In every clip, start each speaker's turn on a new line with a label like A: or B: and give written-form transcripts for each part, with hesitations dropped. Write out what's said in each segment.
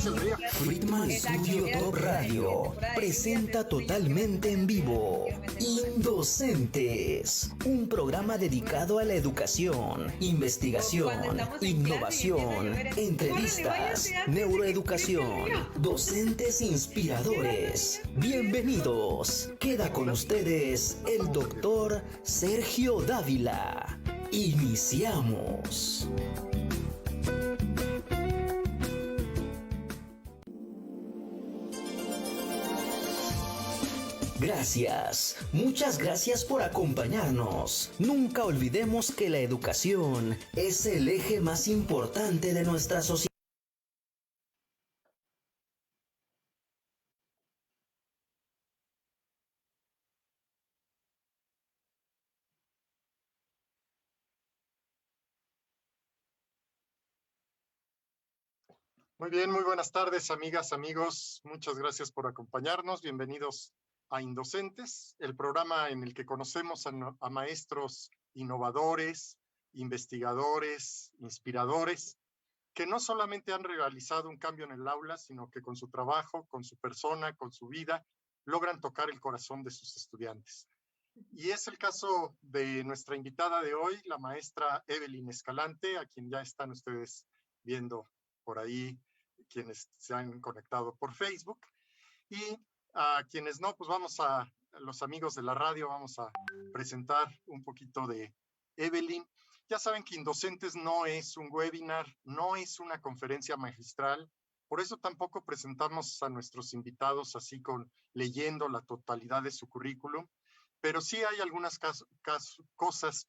A: Friedman Studio Top Radio presenta totalmente en vivo Indocentes, un programa dedicado a la educación, investigación, innovación, entrevistas, neuroeducación, docentes inspiradores. Bienvenidos. Queda con ustedes el doctor Sergio Dávila. Iniciamos. Gracias, muchas gracias por acompañarnos. Nunca olvidemos que la educación es el eje más importante de nuestra sociedad.
B: Muy bien, muy buenas tardes, amigas, amigos. Muchas gracias por acompañarnos. Bienvenidos a Indocentes, el programa en el que conocemos a maestros innovadores, investigadores, inspiradores, que no solamente han realizado un cambio en el aula, sino que con su trabajo, con su persona, con su vida, logran tocar el corazón de sus estudiantes. Y es el caso de nuestra invitada de hoy, la maestra Evelyn Escalante, a quien ya están ustedes viendo por ahí, quienes se han conectado por Facebook. Y a quienes no, pues los amigos de la radio, vamos a presentar un poquito de Evelyn. Ya saben que Indocentes no es un webinar, no es una conferencia magistral, por eso tampoco presentamos a nuestros invitados así leyendo la totalidad de su currículum, pero sí hay algunas cosas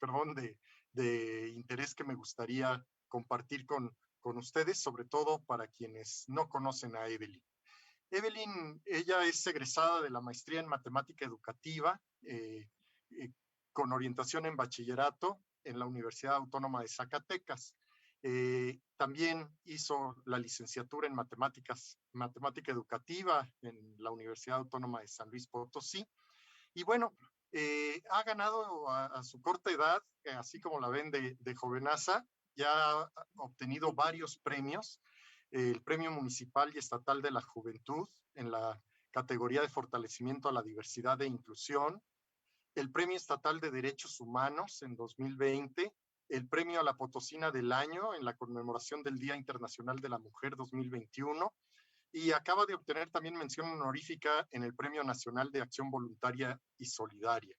B: de interés que me gustaría compartir con ustedes, sobre todo para quienes no conocen a Evelyn. Evelyn, ella es egresada de la maestría en matemática educativa, con orientación en bachillerato en la Universidad Autónoma de Zacatecas. También hizo la licenciatura en matemática educativa en la Universidad Autónoma de San Luis Potosí. Y bueno, ha ganado a su corta edad, así como la ven de jovenaza, ya ha obtenido varios premios. El Premio Municipal y Estatal de la Juventud en la categoría de fortalecimiento a la diversidad e inclusión, el Premio Estatal de Derechos Humanos en 2020, el Premio a la Potosina del Año en la conmemoración del Día Internacional de la Mujer 2021, y acaba de obtener también mención honorífica en el Premio Nacional de Acción Voluntaria y Solidaria.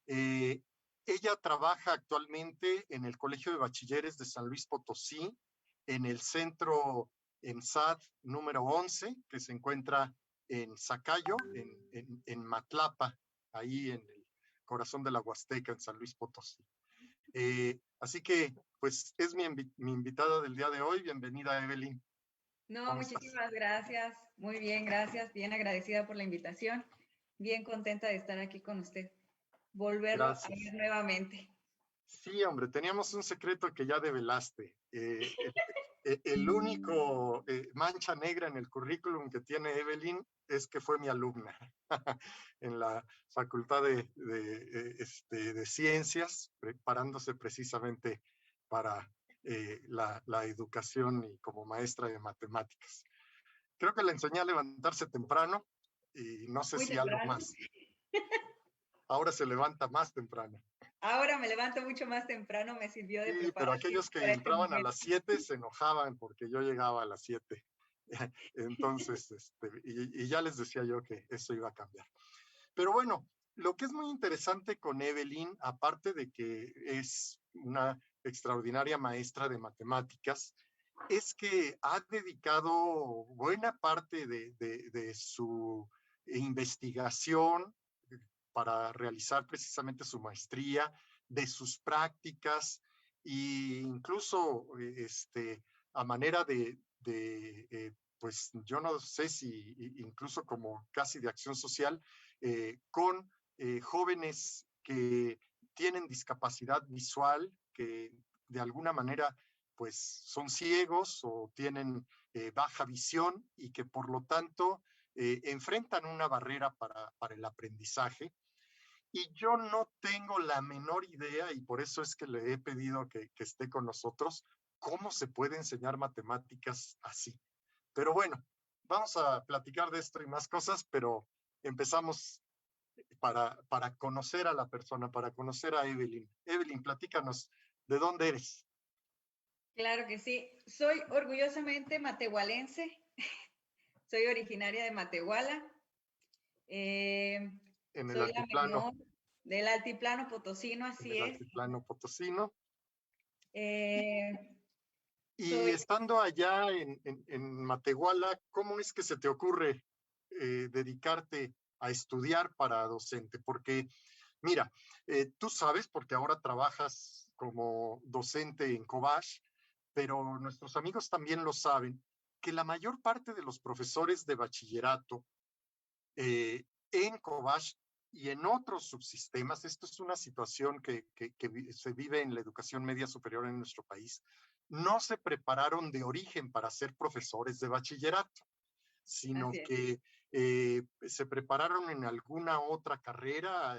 B: Ella trabaja actualmente en el Colegio de Bachilleres de San Luis Potosí, en el centro ENSAD número 11, que se encuentra en Zacayo, en Matlapa, ahí en el corazón de la Huasteca, en San Luis Potosí. Así que, pues, es mi invitada del día de hoy. Bienvenida, Evelyn.
C: No, muchísimas gracias. Muy bien, gracias. Bien agradecida por la invitación. Bien contenta de estar aquí con usted. Volverlo a ver nuevamente.
B: Sí, hombre, teníamos un secreto que ya develaste. El único mancha negra en el currículum que tiene Evelyn es que fue mi alumna en la Facultad de Ciencias, preparándose precisamente para la educación y como maestra de matemáticas. Creo que le enseñé a levantarse temprano y no sé si algo más. Ahora se levanta más temprano.
C: Ahora me levanto mucho más temprano, me sirvió de preparación.
B: Pero aquellos que entraban a las 7 se enojaban porque yo llegaba a las 7. Entonces, y ya les decía yo que eso iba a cambiar. Pero bueno, lo que es muy interesante con Evelyn, aparte de que es una extraordinaria maestra de matemáticas, es que ha dedicado buena parte de su investigación para realizar precisamente su maestría, de sus prácticas e incluso a manera pues yo no sé si incluso como casi de acción social, con jóvenes que tienen discapacidad visual, que de alguna manera pues son ciegos o tienen baja visión y que por lo tanto enfrentan una barrera para el aprendizaje. Y yo no tengo la menor idea, y por eso es que le he pedido que esté con nosotros, cómo se puede enseñar matemáticas así. Pero bueno, vamos a platicar de esto y más cosas, pero empezamos para conocer a la persona, para conocer a Evelyn. Evelyn, platícanos, ¿de dónde eres?
C: Claro que sí. Soy orgullosamente matehualense. Soy originaria de Matehuala.
B: En el
C: Soy la
B: altiplano,
C: menor del altiplano potosino,
B: en
C: así
B: el
C: es.
B: altiplano potosino.
C: Eh,
B: Y
C: soy,
B: estando allá en Matehuala, ¿cómo es que se te ocurre dedicarte a estudiar para docente? Porque, mira, tú sabes, porque ahora trabajas como docente en Cobash, pero nuestros amigos también lo saben, que la mayor parte de los profesores de bachillerato en Cobash y en otros subsistemas, esto es una situación que se vive en la educación media superior en nuestro país, no se prepararon de origen para ser profesores de bachillerato, sino
C: así es.
B: que se prepararon en alguna otra carrera,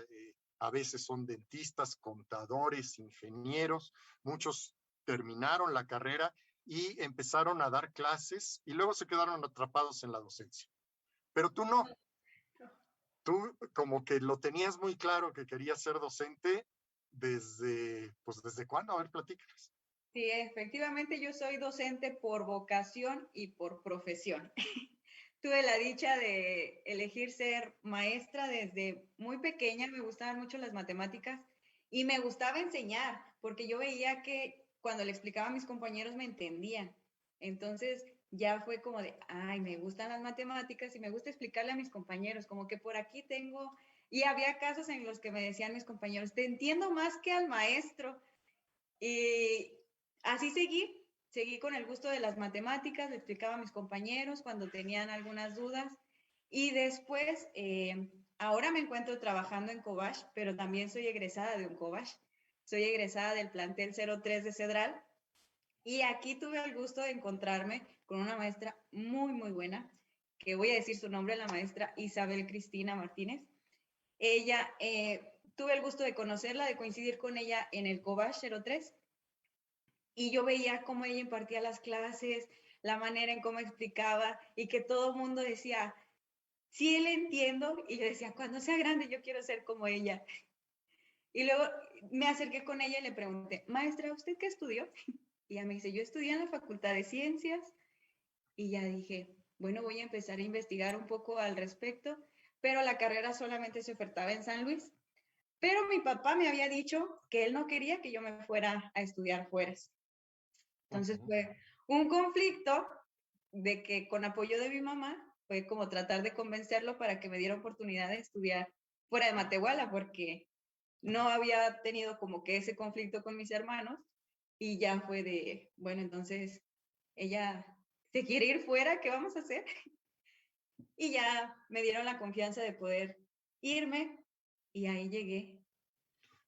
B: a veces son dentistas, contadores, ingenieros, muchos terminaron la carrera y empezaron a dar clases y luego se quedaron atrapados en la docencia. Pero tú no, tú como que lo tenías muy claro que querías ser docente ¿desde cuándo? A ver, platícanos.
C: Sí, efectivamente yo soy docente por vocación y por profesión. Tuve la dicha de elegir ser maestra desde muy pequeña, me gustaban mucho las matemáticas y me gustaba enseñar, porque yo veía que cuando le explicaba a mis compañeros me entendían. Entonces ya fue como de, ay, me gustan las matemáticas y me gusta explicarle a mis compañeros, como que por aquí tengo, y había casos en los que me decían mis compañeros, te entiendo más que al maestro. Y así seguí con el gusto de las matemáticas, le explicaba a mis compañeros cuando tenían algunas dudas. Y después, ahora me encuentro trabajando en Cobash, pero también soy egresada de un Cobash. Soy egresada del plantel 03 de Cedral. Y aquí tuve el gusto de encontrarme con una maestra muy, muy buena, que voy a decir su nombre, la maestra Isabel Cristina Martínez. Ella, tuve el gusto de conocerla, de coincidir con ella en el Cobash 03 y yo veía cómo ella impartía las clases, la manera en cómo explicaba y que todo el mundo decía, sí, le entiendo. Y yo decía, cuando sea grande yo quiero ser como ella. Y luego me acerqué con ella y le pregunté, maestra, ¿usted qué estudió? Y ella me dice, yo estudié en la Facultad de Ciencias. Y ya dije, bueno, voy a empezar a investigar un poco al respecto, pero la carrera solamente se ofertaba en San Luis. Pero mi papá me había dicho que él no quería que yo me fuera a estudiar fuera. Entonces fue un conflicto de que con apoyo de mi mamá fue como tratar de convencerlo para que me diera oportunidad de estudiar fuera de Matehuala, porque no había tenido como que ese conflicto con mis hermanos y ya fue de, bueno, entonces ella se quiere ir fuera, ¿qué vamos a hacer? Y ya me dieron la confianza de poder irme y ahí llegué.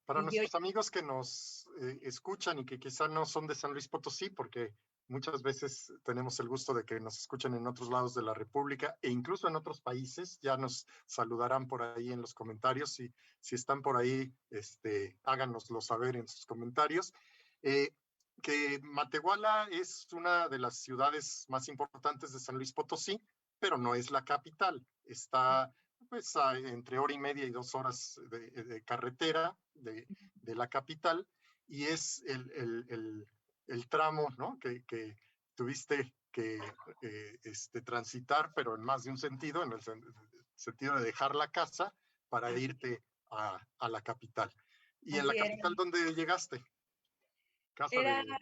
B: Para
C: Y yo,
B: nuestros amigos que nos escuchan y que quizá no son de San Luis Potosí, porque muchas veces tenemos el gusto de que nos escuchen en otros lados de la República e incluso en otros países, ya nos saludarán por ahí en los comentarios. Si están por ahí, háganoslo saber en sus comentarios. Eh, que Matehuala es una de las ciudades más importantes de San Luis Potosí, pero no es la capital. Está pues entre hora y media y 2 horas de carretera de la capital y es el tramo, ¿no? que tuviste que transitar, pero en más de un sentido, en el sentido de dejar la casa para irte a la capital. ¿Y en la
C: así era.
B: capital dónde llegaste? Casa
C: Era
B: de...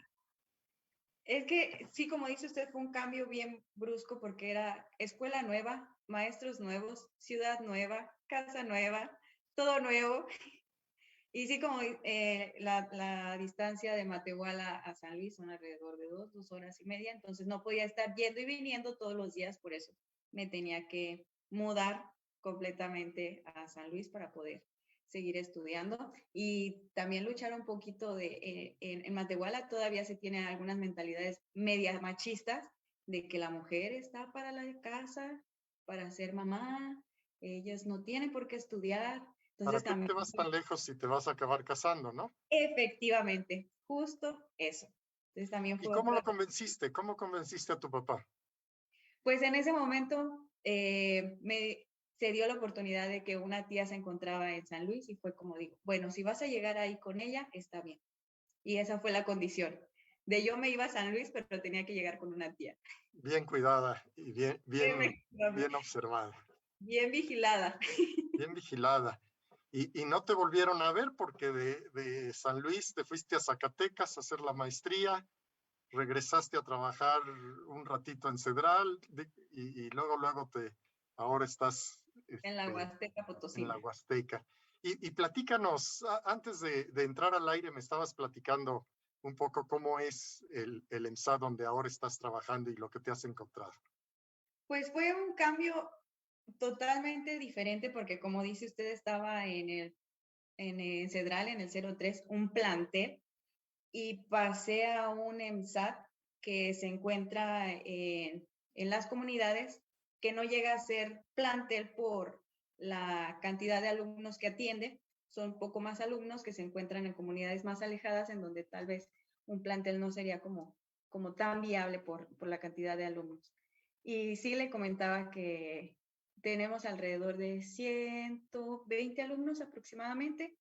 C: Es que sí, como dice usted, fue un cambio bien brusco porque era escuela nueva, maestros nuevos, ciudad nueva, casa nueva, todo nuevo. Y sí, como la distancia de Matehuala a San Luis son alrededor de 2 horas y media, entonces no podía estar yendo y viniendo todos los días, por eso me tenía que mudar completamente a San Luis para poder seguir estudiando y también luchar un poquito en Matehuala todavía se tienen algunas mentalidades medias machistas de que la mujer está para la casa, para ser mamá, ellas no tienen por qué estudiar,
B: ¿Para
C: entonces
B: qué
C: también
B: te vas tan lejos si te vas a acabar casando, no?
C: efectivamente, justo eso. Entonces también
B: ¿Y
C: fue
B: cómo
C: otro,
B: lo convenciste? ¿Cómo convenciste a tu papá?
C: Pues en ese momento se dio la oportunidad de que una tía se encontraba en San Luis y fue como digo, bueno, si vas a llegar ahí con ella, está bien. Y esa fue la condición. De yo me iba a San Luis, pero tenía que llegar con una tía.
B: Bien cuidada y bien observada.
C: Bien vigilada.
B: Bien vigilada. Y no te volvieron a ver porque de San Luis te fuiste a Zacatecas a hacer la maestría, regresaste a trabajar un ratito en Cedral y luego ahora estás
C: En la Huasteca
B: en la
C: Potosina.
B: Huasteca. Y platícanos, antes de entrar al aire me estabas platicando un poco cómo es el EMSA donde ahora estás trabajando y lo que te has encontrado.
C: Pues fue un cambio totalmente diferente porque como dice usted, estaba en el Cedral, en el 03, un plantel, y pasé a un EMSAT que se encuentra en las comunidades, que no llega a ser plantel por la cantidad de alumnos que atiende. Son poco más alumnos que se encuentran en comunidades más alejadas, en donde tal vez un plantel no sería como tan viable por la cantidad de alumnos. Y sí le comentaba que tenemos alrededor de 120 alumnos aproximadamente,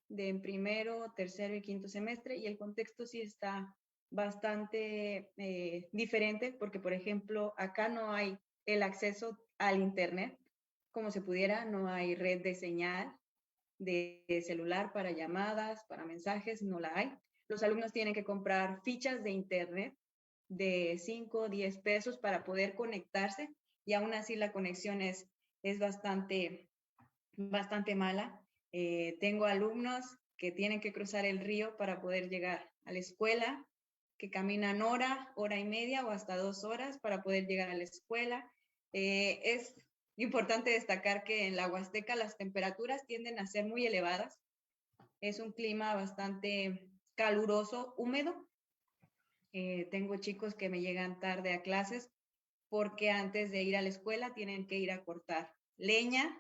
C: de en primero, tercero y quinto semestre, y el contexto sí está bastante diferente, porque por ejemplo, acá no hay el acceso al internet como se pudiera, no hay red de señal de celular para llamadas, para mensajes, no la hay. Los alumnos tienen que comprar fichas de internet de 5 o 10 pesos para poder conectarse, y aún así la conexión es bastante mala. Tengo alumnos que tienen que cruzar el río para poder llegar a la escuela, que caminan hora y media o hasta 2 horas para poder llegar a la escuela. Es importante destacar que en la Huasteca las temperaturas tienden a ser muy elevadas. Es un clima bastante caluroso, húmedo. Tengo chicos que me llegan tarde a clases porque antes de ir a la escuela tienen que ir a cortar leña.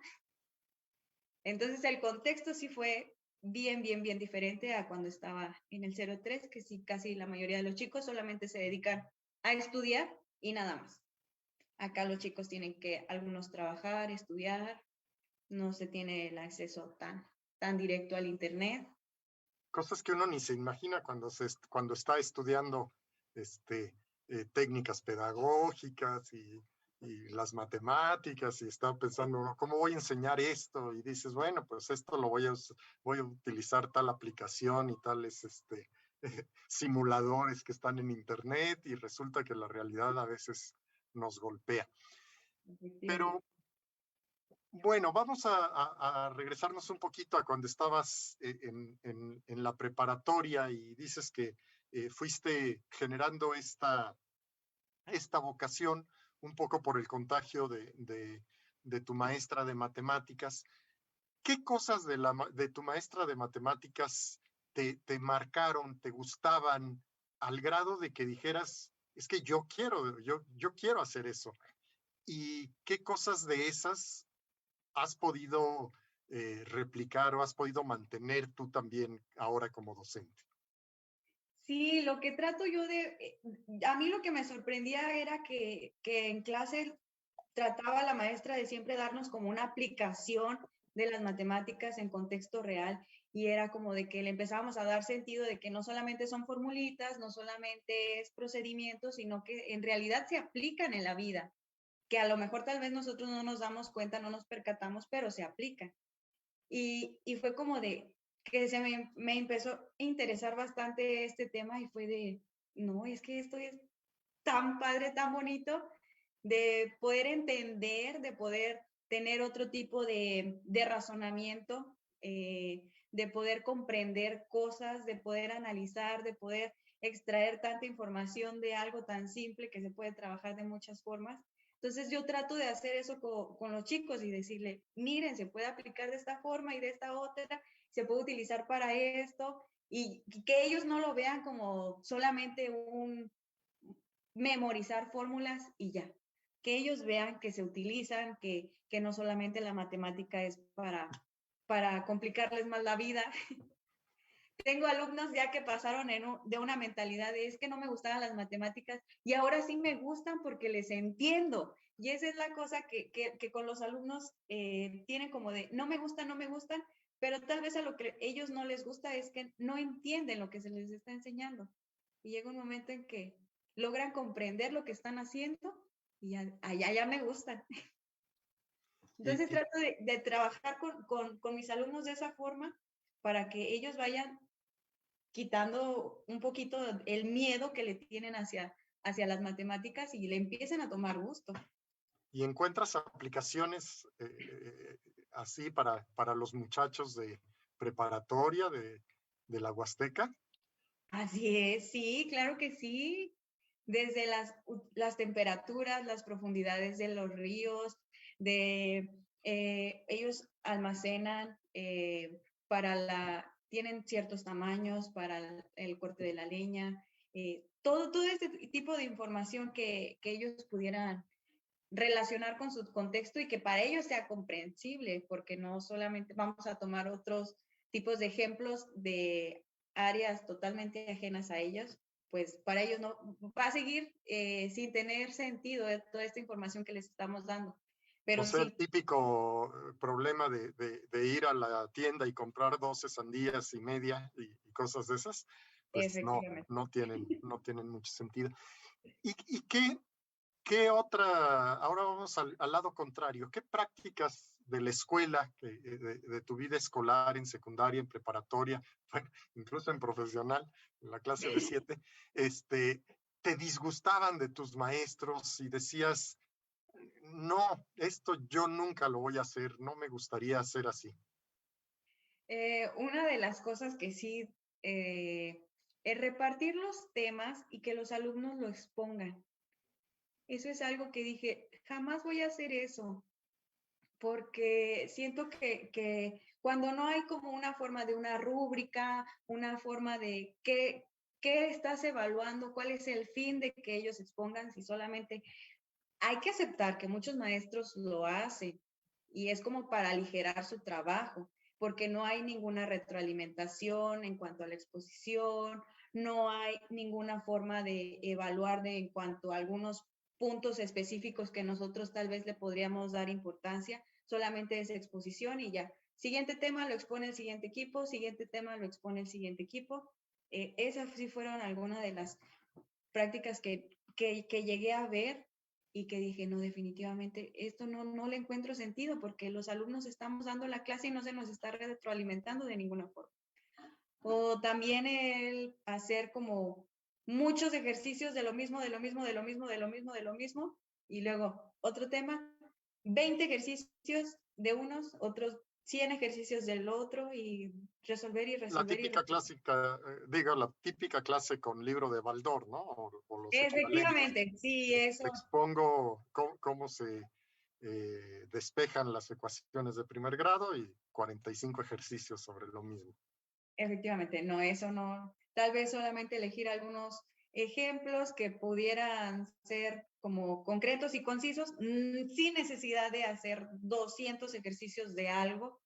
C: Entonces el contexto sí fue bien diferente a cuando estaba en el 03, que sí casi la mayoría de los chicos solamente se dedican a estudiar y nada más. Acá los chicos tienen que algunos trabajar, estudiar, no se tiene el acceso tan directo al internet.
B: Cosas que uno ni se imagina cuando está estudiando técnicas pedagógicas y las matemáticas y está pensando, ¿cómo voy a enseñar esto? Y dices, bueno, pues esto voy a utilizar tal aplicación y tales simuladores que están en internet, y resulta que la realidad a veces nos golpea. Pero bueno, vamos a regresarnos un poquito a cuando estabas en la preparatoria y dices que fuiste generando esta vocación un poco por el contagio de tu maestra de matemáticas. ¿Qué cosas de tu maestra de matemáticas te marcaron, te gustaban, al grado de que dijeras, es que yo quiero hacer eso? ¿Y qué cosas de esas has podido replicar o has podido mantener tú también ahora como docente?
C: Sí, lo que trato yo a mí lo que me sorprendía era que en clase trataba la maestra de siempre darnos como una aplicación de las matemáticas en contexto real, y era como de que le empezábamos a dar sentido de que no solamente son formulitas, no solamente es procedimiento, sino que en realidad se aplican en la vida, que a lo mejor tal vez nosotros no nos damos cuenta, no nos percatamos, pero se aplican. Y fue como de que me empezó a interesar bastante este tema, y fue de, no, es que esto es tan padre, tan bonito, de poder entender, de poder tener otro tipo de razonamiento, de poder comprender cosas, de poder analizar, de poder extraer tanta información de algo tan simple que se puede trabajar de muchas formas. Entonces yo trato de hacer eso con los chicos y decirle, miren, se puede aplicar de esta forma y de esta otra, se puede utilizar para esto, y que ellos no lo vean como solamente un memorizar fórmulas y ya. Que ellos vean que se utilizan, que no solamente la matemática es para complicarles más la vida, tengo alumnos ya que pasaron de una mentalidad de es que no me gustaban las matemáticas y ahora sí me gustan porque les entiendo. Y esa es la cosa que con los alumnos tienen como de no me gustan, no me gustan, pero tal vez a lo que ellos no les gusta es que no entienden lo que se les está enseñando. Y llega un momento en que logran comprender lo que están haciendo y ya me gustan.
B: Y,
C: Entonces
B: y,
C: trato de trabajar con mis alumnos de esa forma para que ellos vayan quitando un poquito el miedo que le tienen hacia las matemáticas y le empiecen a tomar gusto.
B: y encuentras aplicaciones así para los muchachos de preparatoria de la Huasteca.
C: Así es, sí, claro que sí. Desde las temperaturas, las profundidades de los ríos, ellos almacenan tienen ciertos tamaños para el corte de la leña, todo este tipo de información que ellos pudieran relacionar con su contexto y que para ellos sea comprensible, porque no solamente vamos a tomar otros tipos de ejemplos de áreas totalmente ajenas a ellos, pues para ellos no va a seguir sin tener sentido toda esta información que les estamos dando.
B: O
C: Pero
B: sea, el
C: sí,
B: típico problema de ir a la tienda y comprar 12 sandías y media y cosas de esas, pues
C: efectivamente.
B: no tienen mucho sentido. ¿Y qué otra, ahora vamos al lado contrario, qué prácticas de la escuela, de tu vida escolar, en secundaria, en preparatoria, bueno, incluso en profesional, en la clase de 7, te disgustaban de tus maestros y decías, no, esto yo nunca lo voy a hacer, no me gustaría hacer así?
C: Una de las cosas que sí es repartir los temas y que los alumnos lo expongan. Eso es algo que dije, jamás voy a hacer eso, porque siento que cuando no hay como una forma de una rúbrica, una forma de qué estás evaluando, cuál es el fin de que ellos expongan, si solamente hay que aceptar que muchos maestros lo hacen y es como para aligerar su trabajo, porque no hay ninguna retroalimentación en cuanto a la exposición, no hay ninguna forma de evaluar en cuanto a algunos puntos específicos que nosotros tal vez le podríamos dar importancia, solamente es exposición y ya. Siguiente tema lo expone el siguiente equipo, siguiente tema lo expone el siguiente equipo. Esas sí fueron algunas de las prácticas que llegué a ver y que dije, no, definitivamente esto no le encuentro sentido porque los alumnos estamos dando la clase y no se nos está retroalimentando de ninguna forma. O también el hacer como muchos ejercicios de lo mismo, de lo mismo, de lo mismo, de lo mismo, de lo mismo. Y luego otro tema, 20 ejercicios de unos, otros 100 ejercicios del otro y resolver y
B: La
C: resolver y
B: típica
C: resolver.
B: clásica, la típica clase con libro de Baldor, ¿no? O los equivalentes.
C: Efectivamente, sí, eso.
B: Expongo cómo se despejan las ecuaciones de primer grado y 45 ejercicios sobre lo mismo.
C: Efectivamente, no, eso no. Tal vez solamente elegir algunos ejemplos que pudieran ser como concretos y concisos, sin necesidad de hacer 200 ejercicios de algo,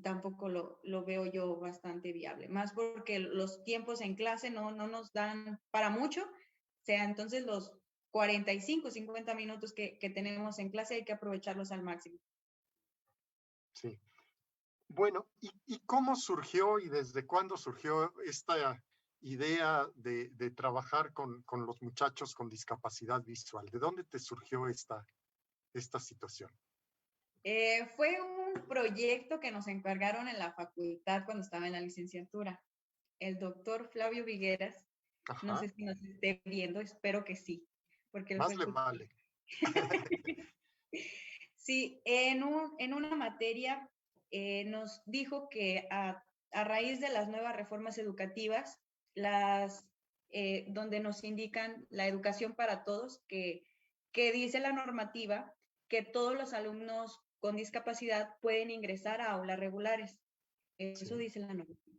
C: tampoco lo veo yo bastante viable, más porque los tiempos en clase no nos dan para mucho, o sea, entonces los 45, 50 minutos que tenemos en clase hay que aprovecharlos al máximo.
B: Sí. Bueno, ¿y cómo surgió y desde cuándo surgió esta idea de trabajar con los muchachos con discapacidad visual? ¿De dónde te surgió esta situación?
C: Fue un proyecto que nos encargaron en la facultad cuando estaba en la licenciatura. El doctor Flavio Vigueras, no
B: Ajá,
C: sé si nos esté viendo, espero que sí, porque él fue
B: más
C: el
B: le
C: tutor.
B: vale.
C: Sí, en una materia nos dijo que a raíz de las nuevas reformas educativas, donde nos indican la educación para todos, que dice la normativa que todos los alumnos con discapacidad pueden ingresar a aulas regulares. Eso
B: Sí.
C: dice la normativa.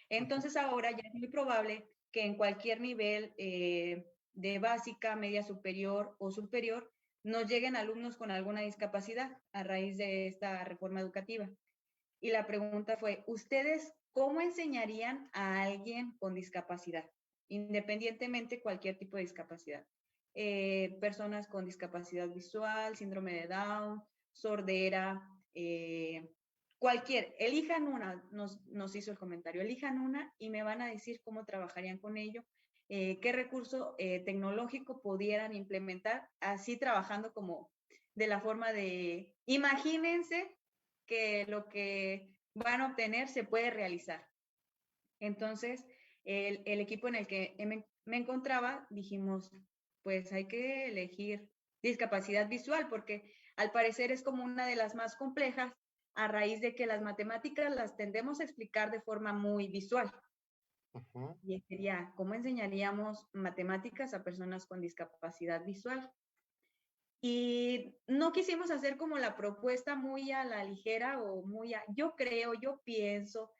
C: Entonces ahora ya es muy probable que en cualquier nivel de básica, media superior o superior nos lleguen alumnos con alguna discapacidad a raíz de esta reforma educativa. Y la pregunta fue, ¿ustedes ¿cómo enseñarían a alguien con discapacidad? Independientemente cualquier tipo de discapacidad. Personas con discapacidad visual, síndrome de Down, sordera, cualquier, elijan una, nos hizo el comentario, elijan una y me van a decir cómo trabajarían con ello, qué recurso tecnológico pudieran implementar, así trabajando como de la forma de, imagínense que lo que van a obtener se puede realizar. Entonces, el equipo en el que me encontraba, dijimos, pues hay que elegir discapacidad visual, porque al parecer es como una de las más complejas, a raíz de que las matemáticas las tendemos a explicar de forma muy visual. Y sería, ¿cómo enseñaríamos matemáticas a personas con discapacidad visual? Y no quisimos hacer como la propuesta muy a la ligera o muy a, yo creo, yo pienso,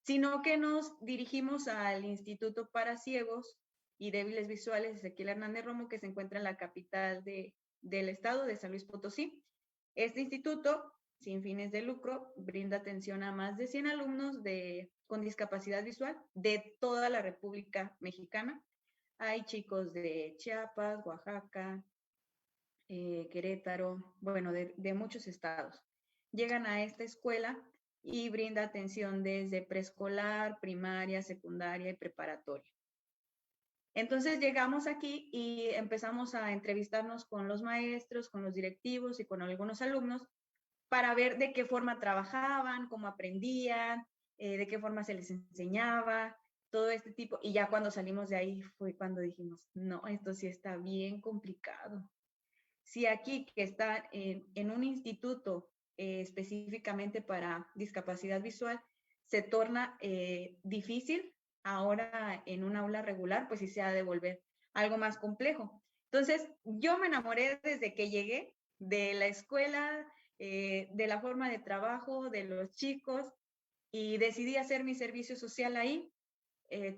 C: sino que nos dirigimos al Instituto para Ciegos y Débiles Visuales Ezequiel Hernández Romo, que se encuentra en la capital del estado de San Luis Potosí. Este instituto, sin fines de lucro, brinda atención a más de 100 alumnos con discapacidad visual de toda la República Mexicana. Hay chicos de Chiapas, Oaxaca, Querétaro, bueno, de muchos estados. Llegan a esta escuela y brinda atención desde preescolar, primaria, secundaria y preparatoria. Entonces llegamos aquí y empezamos a entrevistarnos con los maestros, con los directivos y con algunos alumnos para ver de qué forma trabajaban, cómo aprendían, de qué forma se les enseñaba, todo este tipo. Y ya cuando salimos de ahí fue cuando dijimos, no, esto sí está bien complicado. Si aquí que está en un instituto específicamente para discapacidad visual se torna difícil, ahora en un aula regular, pues sí se ha de volver algo más complejo. Entonces, yo me enamoré desde que llegué de la escuela, de la forma de trabajo, de los chicos, y decidí hacer mi servicio social ahí.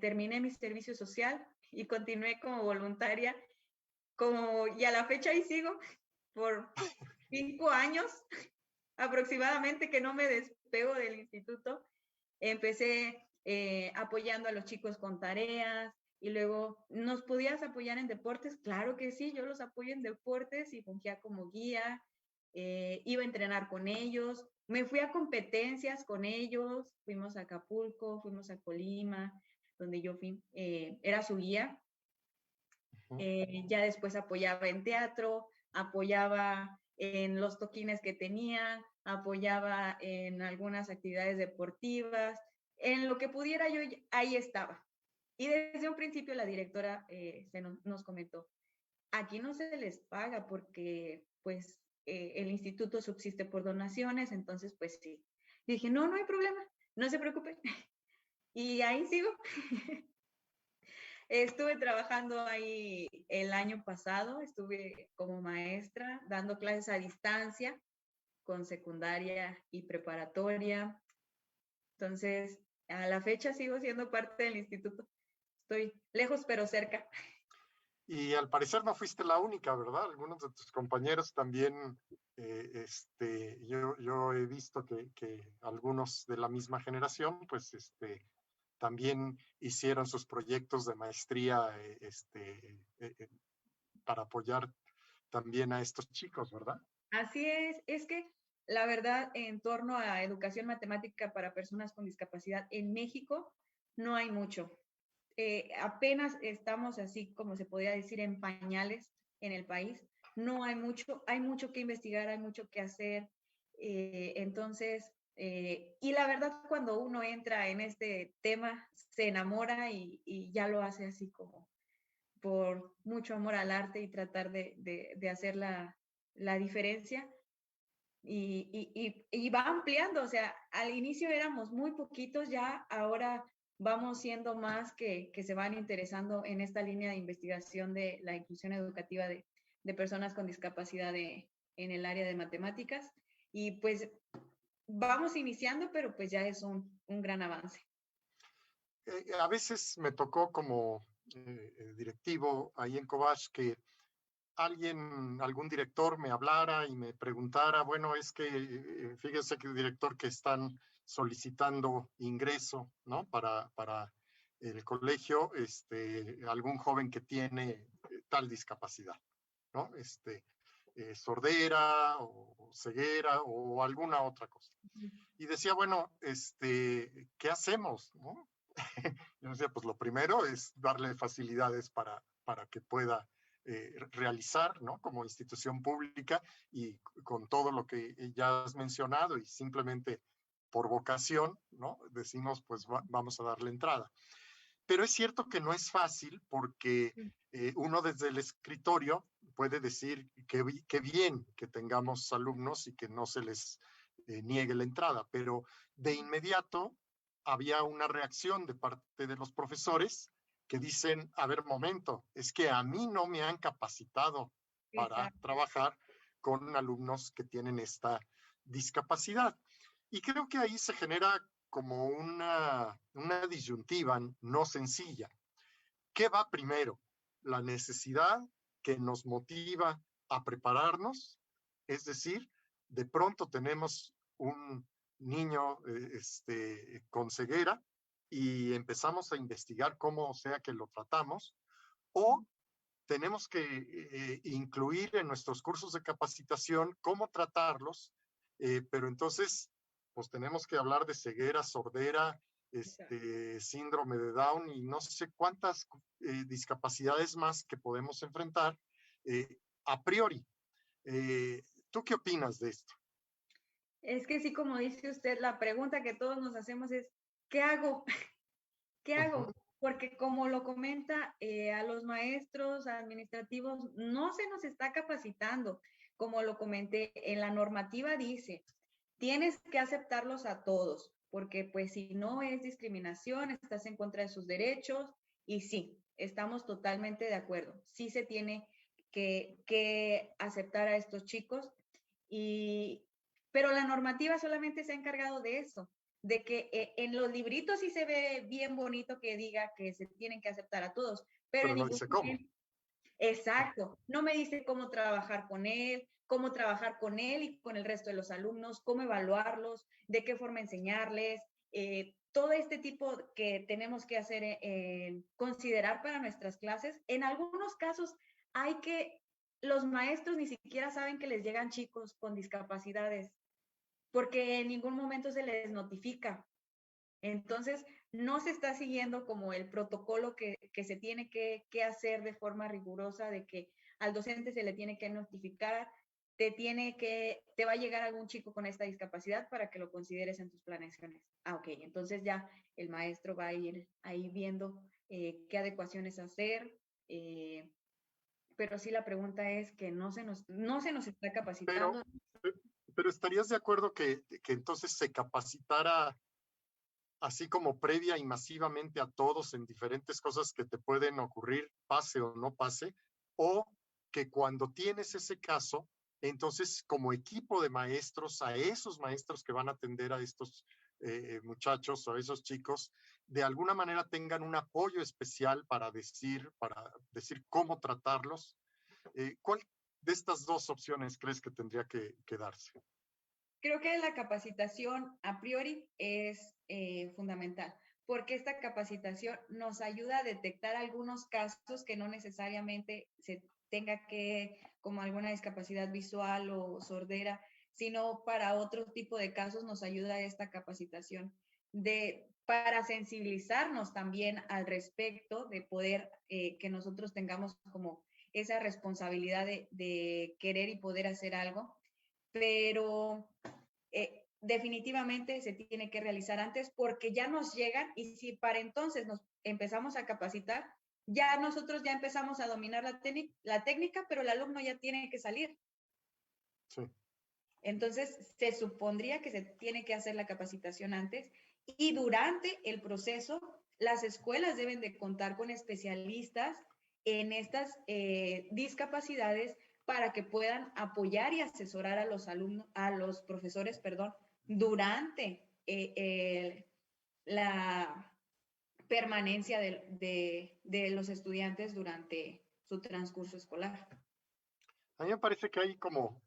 C: Terminé mi servicio social y continué como voluntaria, y a la fecha ahí sigo, por 5 años aproximadamente que no me despego del instituto. Empecé apoyando a los chicos con tareas y luego, ¿nos podías apoyar en deportes? Claro que sí, yo los apoyo en deportes y fungía como guía, iba a entrenar con ellos, me fui a competencias con ellos, fuimos a Acapulco, fuimos a Colima, donde yo era su guía. Ya después apoyaba en teatro, apoyaba en los toquines que tenían, apoyaba en algunas actividades deportivas, en lo que pudiera yo, ahí estaba. Y desde un principio la directora nos comentó, aquí no se les paga porque pues el instituto subsiste por donaciones, entonces pues sí. Y dije, no, no hay problema, no se preocupe. Y ahí sigo. Estuve trabajando ahí el año pasado, estuve como maestra dando clases a distancia con secundaria y preparatoria. Entonces, a la fecha sigo siendo parte del instituto. Estoy lejos pero cerca.
B: Y al parecer no fuiste la única, ¿verdad? Algunos de tus compañeros también, yo he visto que algunos de la misma generación, pues, también hicieron sus proyectos de maestría, para apoyar también a estos chicos, ¿verdad?
C: Así es que la verdad, en torno a educación matemática para personas con discapacidad en México, no hay mucho. Apenas estamos así, como se podría decir, en pañales en el país. No hay mucho que investigar, hay mucho que hacer. Entonces, y la verdad, cuando uno entra en este tema, se enamora y ya lo hace así como por mucho amor al arte y tratar de hacer la diferencia. Y va ampliando, o sea, al inicio éramos muy poquitos, ya ahora vamos siendo más que se van interesando en esta línea de investigación de la inclusión educativa de personas con discapacidad en el área de matemáticas. Y pues vamos iniciando, pero pues ya es un gran avance.
B: A veces me tocó como directivo ahí en Cobach que algún director me hablara y me preguntara, bueno, es que fíjese que el director que están solicitando ingreso, ¿no? Para el colegio, algún joven que tiene tal discapacidad, ¿no? Sordera o ceguera o alguna otra cosa. Y decía, bueno, ¿qué hacemos, no? Yo decía, pues lo primero es darle facilidades para que pueda realizar, ¿no? Como institución pública y con todo lo que ya has mencionado y simplemente por vocación, ¿no? Decimos, pues vamos a darle entrada. Pero es cierto que no es fácil porque uno desde el escritorio puede decir que bien que tengamos alumnos y que no se les niegue la entrada, pero de inmediato había una reacción de parte de los profesores que dicen, a ver, momento, es que a mí no me han capacitado para
C: Exacto.
B: trabajar con alumnos que tienen esta discapacidad. Y creo que ahí se genera como una disyuntiva no sencilla. ¿Qué va primero? ¿La necesidad que nos motiva a prepararnos? Es decir, de pronto tenemos un niño con ceguera y empezamos a investigar cómo sea que lo tratamos, o tenemos que incluir en nuestros cursos de capacitación cómo tratarlos, pero entonces pues tenemos que hablar de ceguera, sordera, síndrome de Down y no sé cuántas discapacidades más que podemos enfrentar a priori. ¿Tú qué opinas de esto?
C: Es que sí, como dice usted, la pregunta que todos nos hacemos es, ¿qué hago? ¿Qué hago? Porque como lo comenta, a los maestros administrativos no se nos está capacitando. Como lo comenté, en la normativa dice, tienes que aceptarlos a todos, porque pues si no es discriminación, estás en contra de sus derechos y sí, estamos totalmente de acuerdo. Sí se tiene que aceptar a estos chicos, pero la normativa solamente se ha encargado de eso, de que en los libritos sí se ve bien bonito que diga que se tienen que aceptar a todos, pero
B: Pero
C: en
B: no
C: ningún
B: dice cómo.
C: momento, exacto, no me dice cómo trabajar con él y con el resto de los alumnos, cómo evaluarlos, de qué forma enseñarles, todo este tipo que tenemos que hacer, considerar para nuestras clases. En algunos casos los maestros ni siquiera saben que les llegan chicos con discapacidades, porque en ningún momento se les notifica. Entonces, no se está siguiendo como el protocolo que se tiene que hacer de forma rigurosa, de que al docente se le tiene que notificar, te va a llegar algún chico con esta discapacidad para que lo consideres en tus planeaciones. Ok, entonces ya el maestro va a ir ahí viendo qué adecuaciones hacer, pero sí la pregunta es que no se nos está
B: Pero,
C: capacitando.
B: pero ¿estarías de acuerdo que entonces se capacitara así como previa y masivamente a todos en diferentes cosas que te pueden ocurrir, pase o no pase, o que cuando tienes ese caso, entonces como equipo de maestros, a esos maestros que van a atender a estos muchachos o a esos chicos, de alguna manera tengan un apoyo especial para decir cómo tratarlos? ¿Cuál de estas dos opciones crees que tendría que darse?
C: Creo que la capacitación a priori es fundamental, porque esta capacitación nos ayuda a detectar algunos casos que no necesariamente se tenga como alguna discapacidad visual o sordera, sino para otro tipo de casos nos ayuda esta capacitación para sensibilizarnos también al respecto, de poder que nosotros tengamos como esa responsabilidad de querer y poder hacer algo, pero definitivamente se tiene que realizar antes porque ya nos llegan, y si para entonces nos empezamos a capacitar, ya nosotros ya empezamos a dominar la técnica, pero el alumno ya tiene que salir.
B: Sí.
C: Entonces, se supondría que se tiene que hacer la capacitación antes, y durante el proceso, las escuelas deben de contar con especialistas en estas discapacidades para que puedan apoyar y asesorar a los alumnos, a los profesores, perdón, durante la permanencia de los estudiantes durante su transcurso escolar.
B: A mí me parece que hay como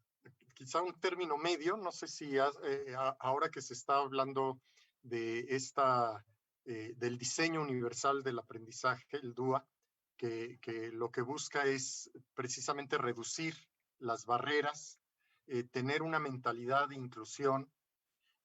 B: quizá un término medio, no sé si ahora que se está hablando de del diseño universal del aprendizaje, el DUA, que lo que busca es precisamente reducir las barreras, tener una mentalidad de inclusión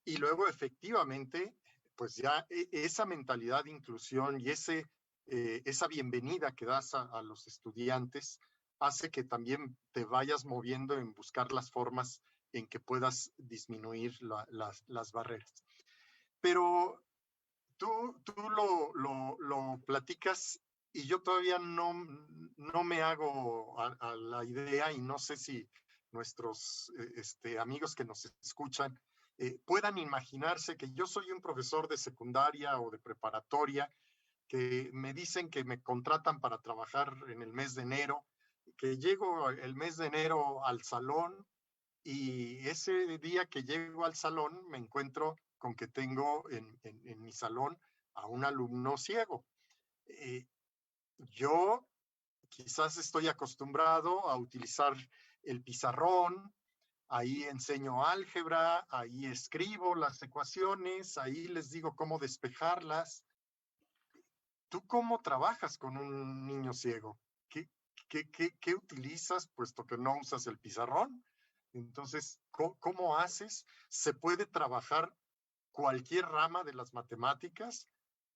B: y luego efectivamente, pues ya esa mentalidad de inclusión y esa bienvenida que das a los estudiantes hace que también te vayas moviendo en buscar las formas en que puedas disminuir las barreras. Pero tú lo platicas y yo todavía no me hago a la idea y no sé si nuestros amigos que nos escuchan puedan imaginarse que yo soy un profesor de secundaria o de preparatoria, que me dicen que me contratan para trabajar en el mes de enero, que llego el mes de enero al salón y ese día que llego al salón me encuentro con que tengo en mi salón a un alumno ciego. Yo quizás estoy acostumbrado a utilizar el pizarrón, ahí enseño álgebra, ahí escribo las ecuaciones, ahí les digo cómo despejarlas. ¿Tú cómo trabajas con un niño ciego? ¿Qué utilizas, puesto que no usas el pizarrón? Entonces, ¿cómo haces? ¿Se puede trabajar cualquier rama de las matemáticas?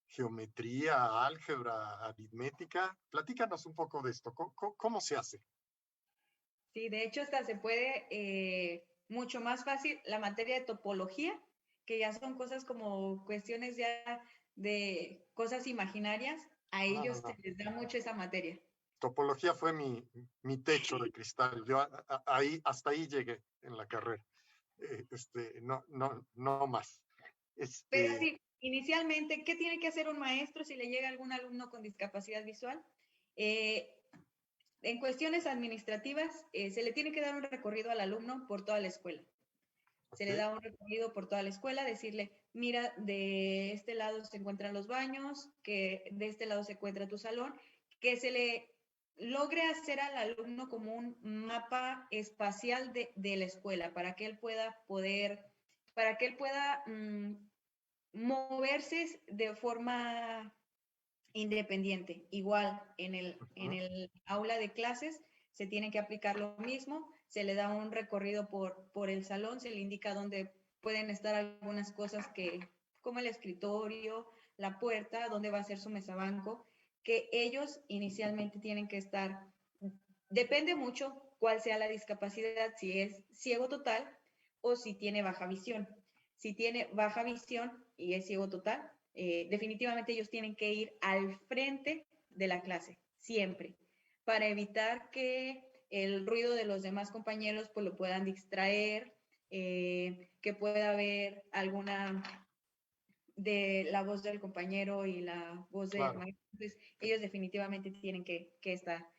B: Geometría, álgebra, aritmética. Platícanos un poco de esto. ¿Cómo se hace?
C: Sí, de hecho hasta se puede mucho más fácil la materia de topología, que ya son cosas como cuestiones ya de cosas imaginarias, a ellos se
B: No.
C: les da mucho esa materia.
B: Topología fue mi techo de cristal. Yo hasta ahí llegué en la carrera. No más.
C: Pero sí, inicialmente, ¿qué tiene que hacer un maestro si le llega algún alumno con discapacidad visual? En cuestiones administrativas, se le tiene que dar un recorrido al alumno por toda la escuela. Se le da un recorrido por toda la escuela, decirle, mira, de este lado se encuentran los baños, que de este lado se encuentra tu salón, que se le logre hacer al alumno como un mapa espacial de la escuela para que él pueda moverse de forma independiente. Igual en el aula de clases se tiene que aplicar lo mismo, se le da un recorrido por el salón, se le indica dónde pueden estar algunas cosas como el escritorio, la puerta, dónde va a ser su mesabanco, que ellos inicialmente tienen que estar, depende mucho cuál sea la discapacidad, si es ciego total o si tiene baja visión. Si tiene baja visión y es ciego total, definitivamente ellos tienen que ir al frente de la clase, siempre, para evitar que el ruido de los demás compañeros pues lo puedan distraer, que pueda haber alguna de la voz del compañero y la voz del maestro. Entonces, ellos definitivamente tienen que estar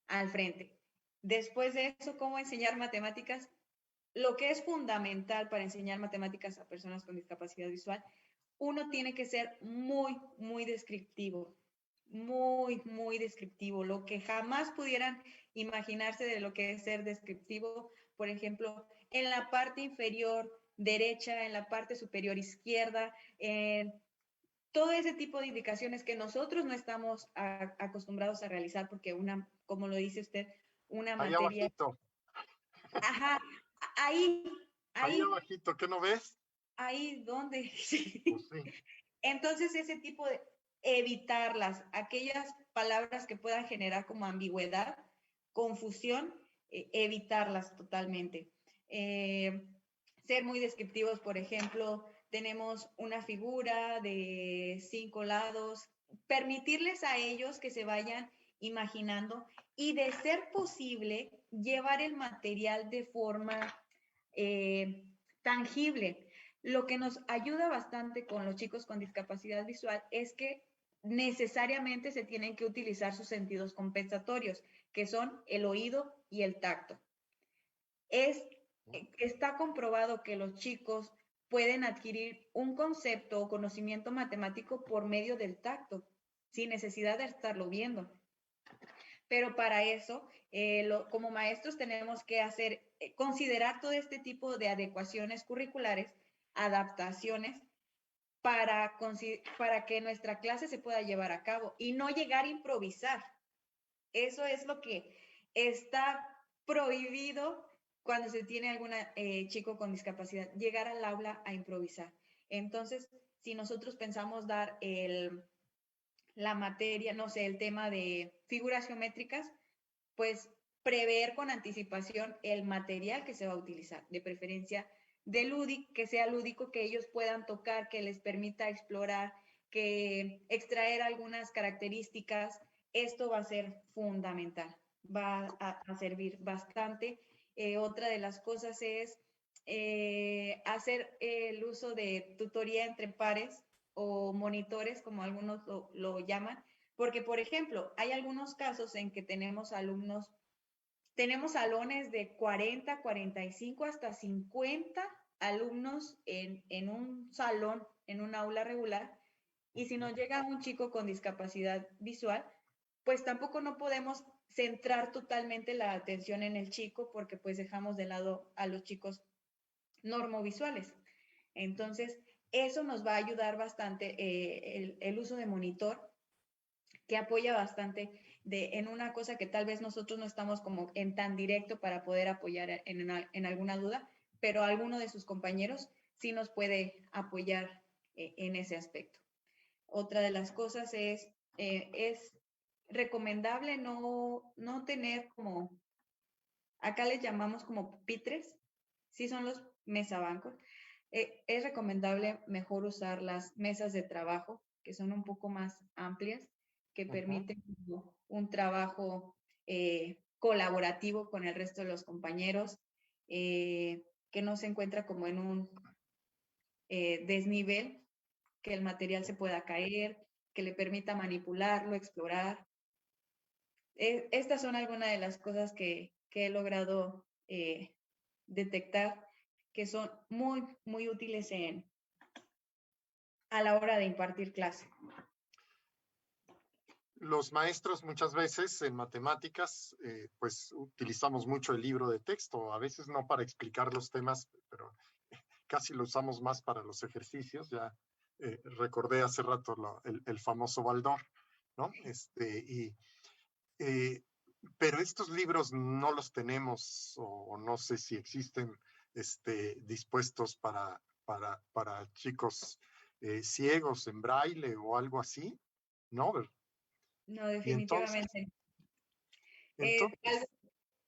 C: al frente. Después de eso, ¿cómo enseñar matemáticas? Lo que es fundamental para enseñar matemáticas a personas con discapacidad visual, uno tiene que ser muy, muy descriptivo, muy, muy descriptivo, lo que jamás pudieran imaginarse de lo que es ser descriptivo, por ejemplo, en la parte inferior derecha, en la parte superior izquierda, en todo ese tipo de indicaciones que nosotros no estamos acostumbrados a realizar porque como lo dice usted, una
B: Ahí
C: materia...
B: abajito.
C: Ajá, ahí.
B: Ahí abajito, ¿qué no ves?
C: Ahí, ¿dónde?
B: Pues sí.
C: Entonces, ese tipo de evitarlas, aquellas palabras que puedan generar como ambigüedad, confusión, evitarlas totalmente. Ser muy descriptivos, por ejemplo, tenemos una figura de 5 lados, permitirles a ellos que se vayan imaginando y de ser posible llevar el material de forma tangible. Lo que nos ayuda bastante con los chicos con discapacidad visual es que necesariamente se tienen que utilizar sus sentidos compensatorios, que son el oído y el tacto. Está comprobado que los chicos pueden adquirir un concepto o conocimiento matemático por medio del tacto, sin necesidad de estarlo viendo. pero para eso, como maestros tenemos que considerar todo este tipo de adecuaciones curriculares, adaptaciones, para que nuestra clase se pueda llevar a cabo y no llegar a improvisar. Eso es lo que está prohibido cuando se tiene algún chico con discapacidad, llegar al aula a improvisar. Entonces, si nosotros pensamos dar la materia, no sé, el tema de figuras geométricas, pues prever con anticipación el material que se va a utilizar, de preferencia que sea lúdico, que ellos puedan tocar, que les permita explorar, que extraer algunas características. Esto va a ser fundamental, va a servir bastante. Otra de las cosas es hacer el uso de tutoría entre pares o monitores, como algunos lo llaman, porque, por ejemplo, hay algunos casos en que tenemos salones de 40, 45, hasta 50 alumnos en un salón, en un aula regular, y si nos llega un chico con discapacidad visual, pues tampoco no podemos centrar totalmente la atención en el chico porque pues dejamos de lado a los chicos normovisuales. Entonces, eso nos va a ayudar bastante el uso de monitor, que apoya bastante en una cosa que tal vez nosotros no estamos como en tan directo para poder apoyar en alguna duda, pero alguno de sus compañeros sí nos puede apoyar en ese aspecto. Otra de las cosas es recomendable no tener como, acá les llamamos como pupitres, sí son los mesabancos. Es recomendable mejor usar las mesas de trabajo, que son un poco más amplias, que permiten un trabajo colaborativo con el resto de los compañeros, que no se encuentra como en un desnivel, que el material se pueda caer, que le permita manipularlo, explorar. Estas son algunas de las cosas que he logrado detectar que son muy, muy útiles a la hora de impartir clase.
B: Los maestros muchas veces en matemáticas, pues utilizamos mucho el libro de texto, a veces no para explicar los temas, pero casi lo usamos más para los ejercicios. Ya recordé hace rato el famoso Baldor, ¿no? Pero estos libros no los tenemos, o no sé si existen dispuestos para chicos ciegos en braille o algo así, ¿no?
C: No,
B: Y entonces,
C: definitivamente.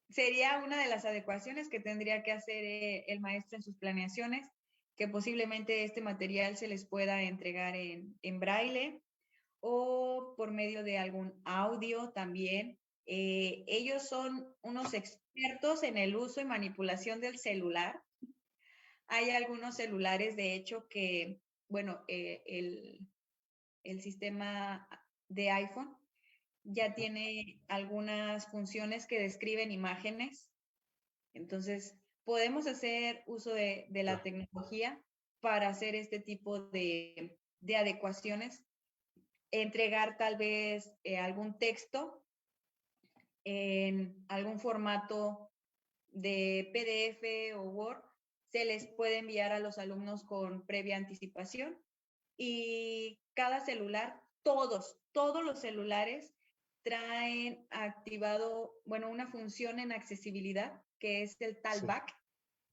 C: Sería una de las adecuaciones que tendría que hacer el maestro en sus planeaciones, que posiblemente este material se les pueda entregar en braille o por medio de algún audio también. Ellos son unos expertos en el uso y manipulación del celular. Hay algunos celulares, de hecho, que, bueno, el sistema de iPhone ya tiene algunas funciones que describen imágenes. Entonces, podemos hacer uso de la tecnología para hacer este tipo de adecuaciones, entregar tal vez algún texto en algún formato de PDF o Word, se les puede enviar a los alumnos con previa anticipación, y cada celular, todos los celulares traen activado, bueno, una función en accesibilidad que es el talkback,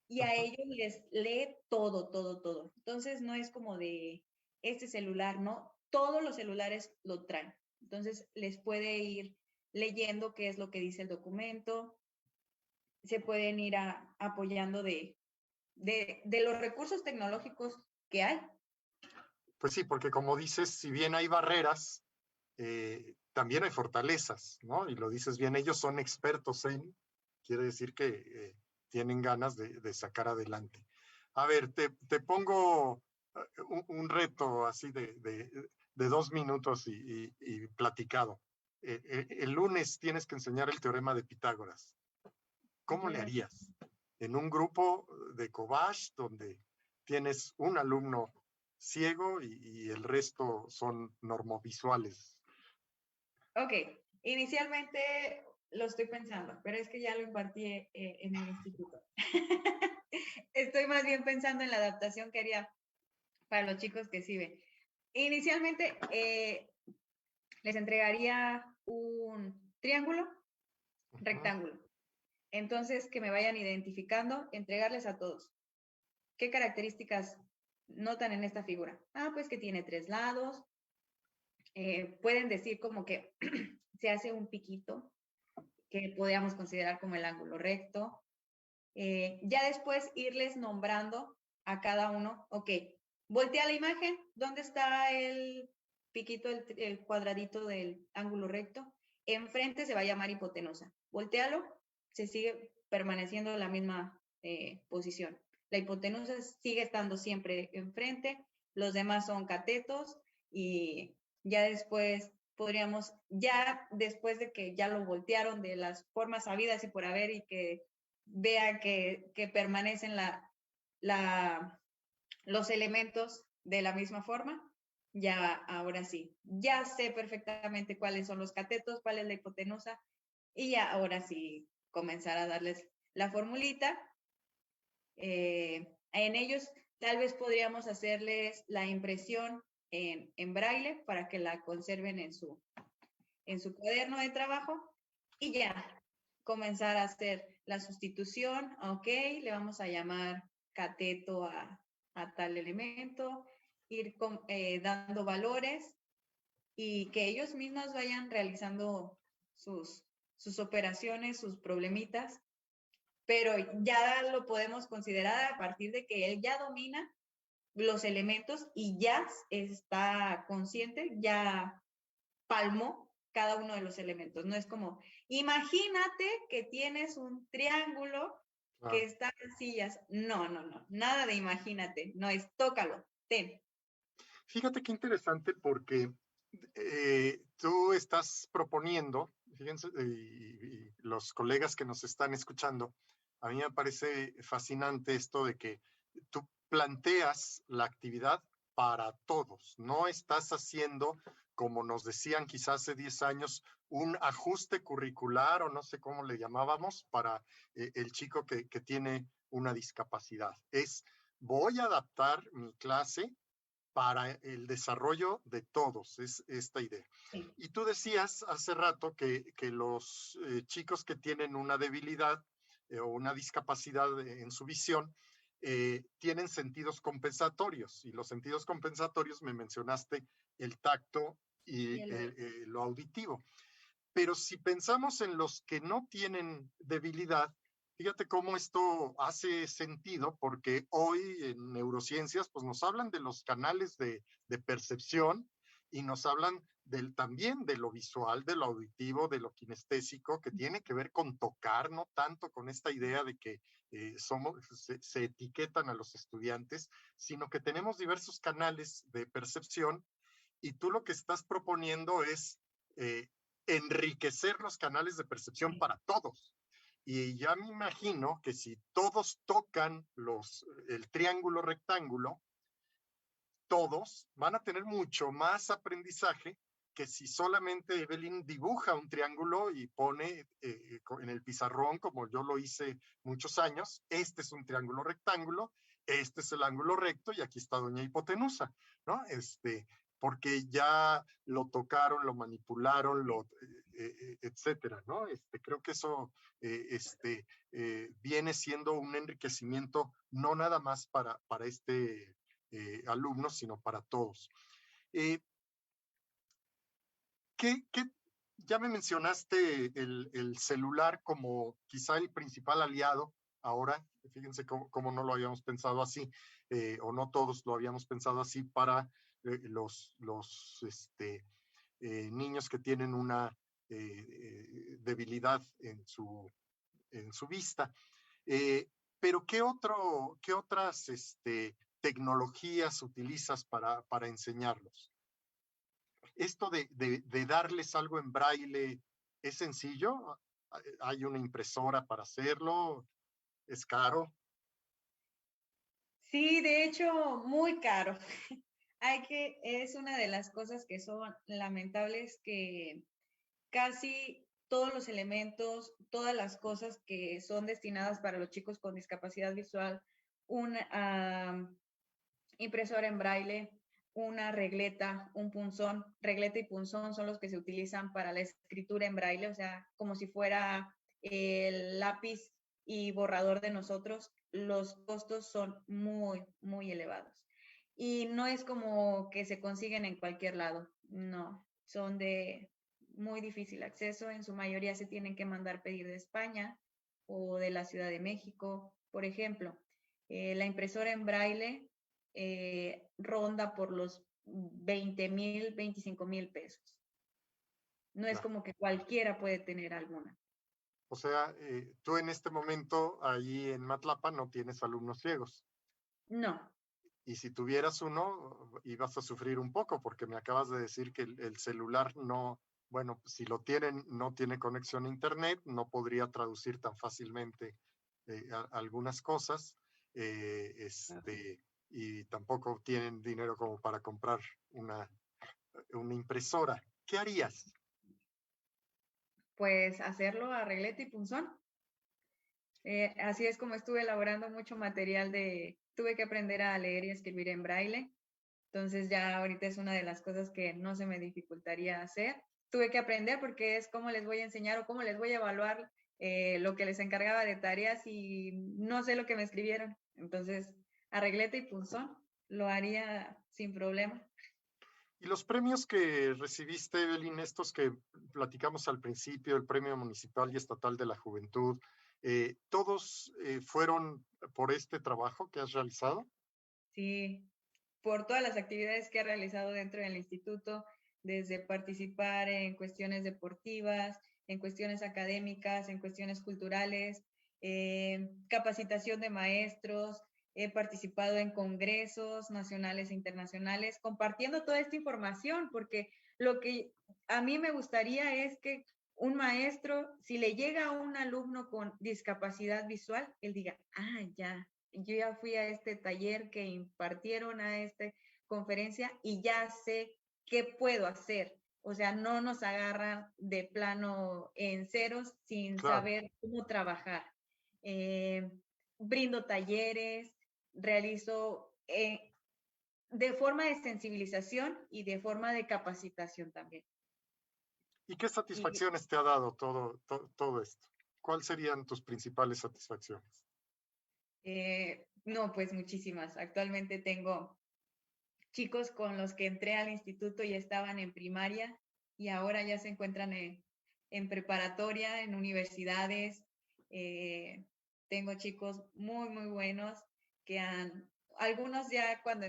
C: y a ellos les lee todo, todo, todo. Entonces no es como de este celular, ¿no? Todos los celulares lo traen. Entonces les puede ir leyendo qué es lo que dice el documento, se pueden ir apoyando de los recursos tecnológicos que hay.
B: Pues sí, porque como dices, si bien hay barreras, también hay fortalezas, ¿no? Y lo dices bien, ellos son expertos quiere decir que tienen ganas de sacar adelante. A ver, te pongo un reto así de 2 minutos y platicado. El lunes tienes que enseñar el teorema de Pitágoras. ¿Cómo le harías? En un grupo de Cobash donde tienes un alumno ciego y el resto son normovisuales.
C: Ok, Inicialmente lo estoy pensando, pero es que ya lo impartí en el instituto. Estoy más bien pensando en la adaptación que haría para los chicos que sí ven. Inicialmente les entregaría un triángulo, rectángulo. Entonces, que me vayan identificando, entregarles a todos. ¿Qué características notan en esta figura? Ah, pues que tiene 3 lados. Pueden decir como que se hace un piquito, que podríamos considerar como el ángulo recto. Ya después irles nombrando a cada uno, ok, voltea la imagen, ¿dónde está el piquito, el cuadradito del ángulo recto? Enfrente se va a llamar hipotenusa. Voltealo, se sigue permaneciendo en la misma posición. La hipotenusa sigue estando siempre enfrente, los demás son catetos y ya después podríamos, ya después de que ya lo voltearon de las formas habidas y por haber y que vea que permanecen los elementos de la misma forma, ya ahora sí, ya sé perfectamente cuáles son los catetos, cuál es la hipotenusa, y ya ahora sí comenzar a darles la formulita. En ellos tal vez podríamos hacerles la impresión en braille para que la conserven en su cuaderno de trabajo y ya comenzar a hacer la sustitución. Ok, le vamos a llamar cateto a tal elemento, ir dando valores y que ellos mismos vayan realizando sus operaciones, sus problemitas, pero ya lo podemos considerar a partir de que él ya domina los elementos y ya está consciente, ya palmó cada uno de los elementos. No es como, imagínate que tienes un triángulo que está en sillas. No, nada de imagínate. No es, tócalo, ten.
B: Fíjate qué interesante porque tú estás proponiendo, fíjense, y los colegas que nos están escuchando, a mí me parece fascinante esto de que tú planteas la actividad para todos, no estás haciendo, como nos decían quizás hace 10 años, un ajuste curricular o no sé cómo le llamábamos para el chico que tiene una discapacidad. Es, voy a adaptar mi clase para el desarrollo de todos, es esta idea.
C: Sí.
B: Y tú decías hace rato que los chicos que tienen una debilidad o una discapacidad en su visión tienen sentidos compensatorios, y los sentidos compensatorios me mencionaste el tacto y lo auditivo. Pero si pensamos en los que no tienen debilidad, fíjate cómo esto hace sentido, porque hoy en neurociencias pues nos hablan de los canales de percepción y nos hablan también de lo visual, de lo auditivo, de lo kinestésico, que tiene que ver con tocar, no tanto con esta idea de que se etiquetan a los estudiantes, sino que tenemos diversos canales de percepción y tú lo que estás proponiendo es enriquecer los canales de percepción para todos. Y ya me imagino que si todos tocan el triángulo rectángulo, todos van a tener mucho más aprendizaje que si solamente Evelyn dibuja un triángulo y pone en el pizarrón, como yo lo hice muchos años, este es un triángulo rectángulo, este es el ángulo recto y aquí está doña hipotenusa, ¿no? Porque ya lo tocaron, lo manipularon, etcétera, ¿no? Creo que eso viene siendo un enriquecimiento no nada más para alumnos, sino para todos. Ya me mencionaste el celular como quizá el principal aliado ahora, fíjense cómo no lo habíamos pensado así, o no todos lo habíamos pensado así para los niños que tienen una debilidad en su vista. Pero ¿qué otras tecnologías utilizas para enseñarlos? Esto de darles algo en braille, ¿es sencillo? ¿Hay una impresora para hacerlo? ¿Es caro?
C: Sí, de hecho, muy caro. Es una de las cosas que son lamentables que casi todos los elementos, todas las cosas que son destinadas para los chicos con discapacidad visual, una impresora en braille, una regleta, un punzón. Regleta y punzón son los que se utilizan para la escritura en braille, o sea, como si fuera el lápiz y borrador de nosotros. Los costos son muy, muy elevados. Y no es como que se consiguen en cualquier lado, no, son de muy difícil acceso. En su mayoría se tienen que mandar pedir de España o de la Ciudad de México. Por ejemplo, la impresora en braille ronda por los 20,000, 25,000 pesos. No es como que cualquiera puede tener alguna.
B: O sea, tú en este momento ahí en Matlapa no tienes alumnos ciegos.
C: No.
B: Y si tuvieras uno, ibas a sufrir un poco, porque me acabas de decir que el celular no, bueno, si lo tienen, no tiene conexión a internet, no podría traducir tan fácilmente algunas cosas, y tampoco tienen dinero como para comprar una impresora. ¿Qué harías?
C: Pues hacerlo a regleta y punzón. Así es como estuve elaborando mucho material tuve que aprender a leer y escribir en braille. Entonces ya ahorita es una de las cosas que no se me dificultaría hacer. Tuve que aprender porque es cómo les voy a enseñar o cómo les voy a evaluar lo que les encargaba de tareas y no sé lo que me escribieron. Entonces, a regleta y punzón lo haría sin problema.
B: Y los premios que recibiste, Evelyn, estos que platicamos al principio, el Premio Municipal y Estatal de la Juventud, ¿todos fueron por este trabajo que has realizado?
C: Sí, por todas las actividades que ha realizado dentro del instituto, desde participar en cuestiones deportivas, en cuestiones académicas, en cuestiones culturales, capacitación de maestros. He participado en congresos nacionales e internacionales, compartiendo toda esta información, porque lo que a mí me gustaría es que un maestro, si le llega a un alumno con discapacidad visual, él diga, yo ya fui a este taller que impartieron, a esta conferencia, y ya sé qué puedo hacer. O sea, no nos agarran de plano en ceros sin saber cómo trabajar. Brindo talleres, realizo de forma de sensibilización y de forma de capacitación también.
B: ¿Y qué satisfacciones te ha dado todo esto? ¿Cuáles serían tus principales satisfacciones?
C: No, pues muchísimas. Actualmente tengo chicos con los que entré al instituto y estaban en primaria y ahora ya se encuentran en preparatoria, en universidades. Tengo chicos muy, muy buenos que algunos ya cuando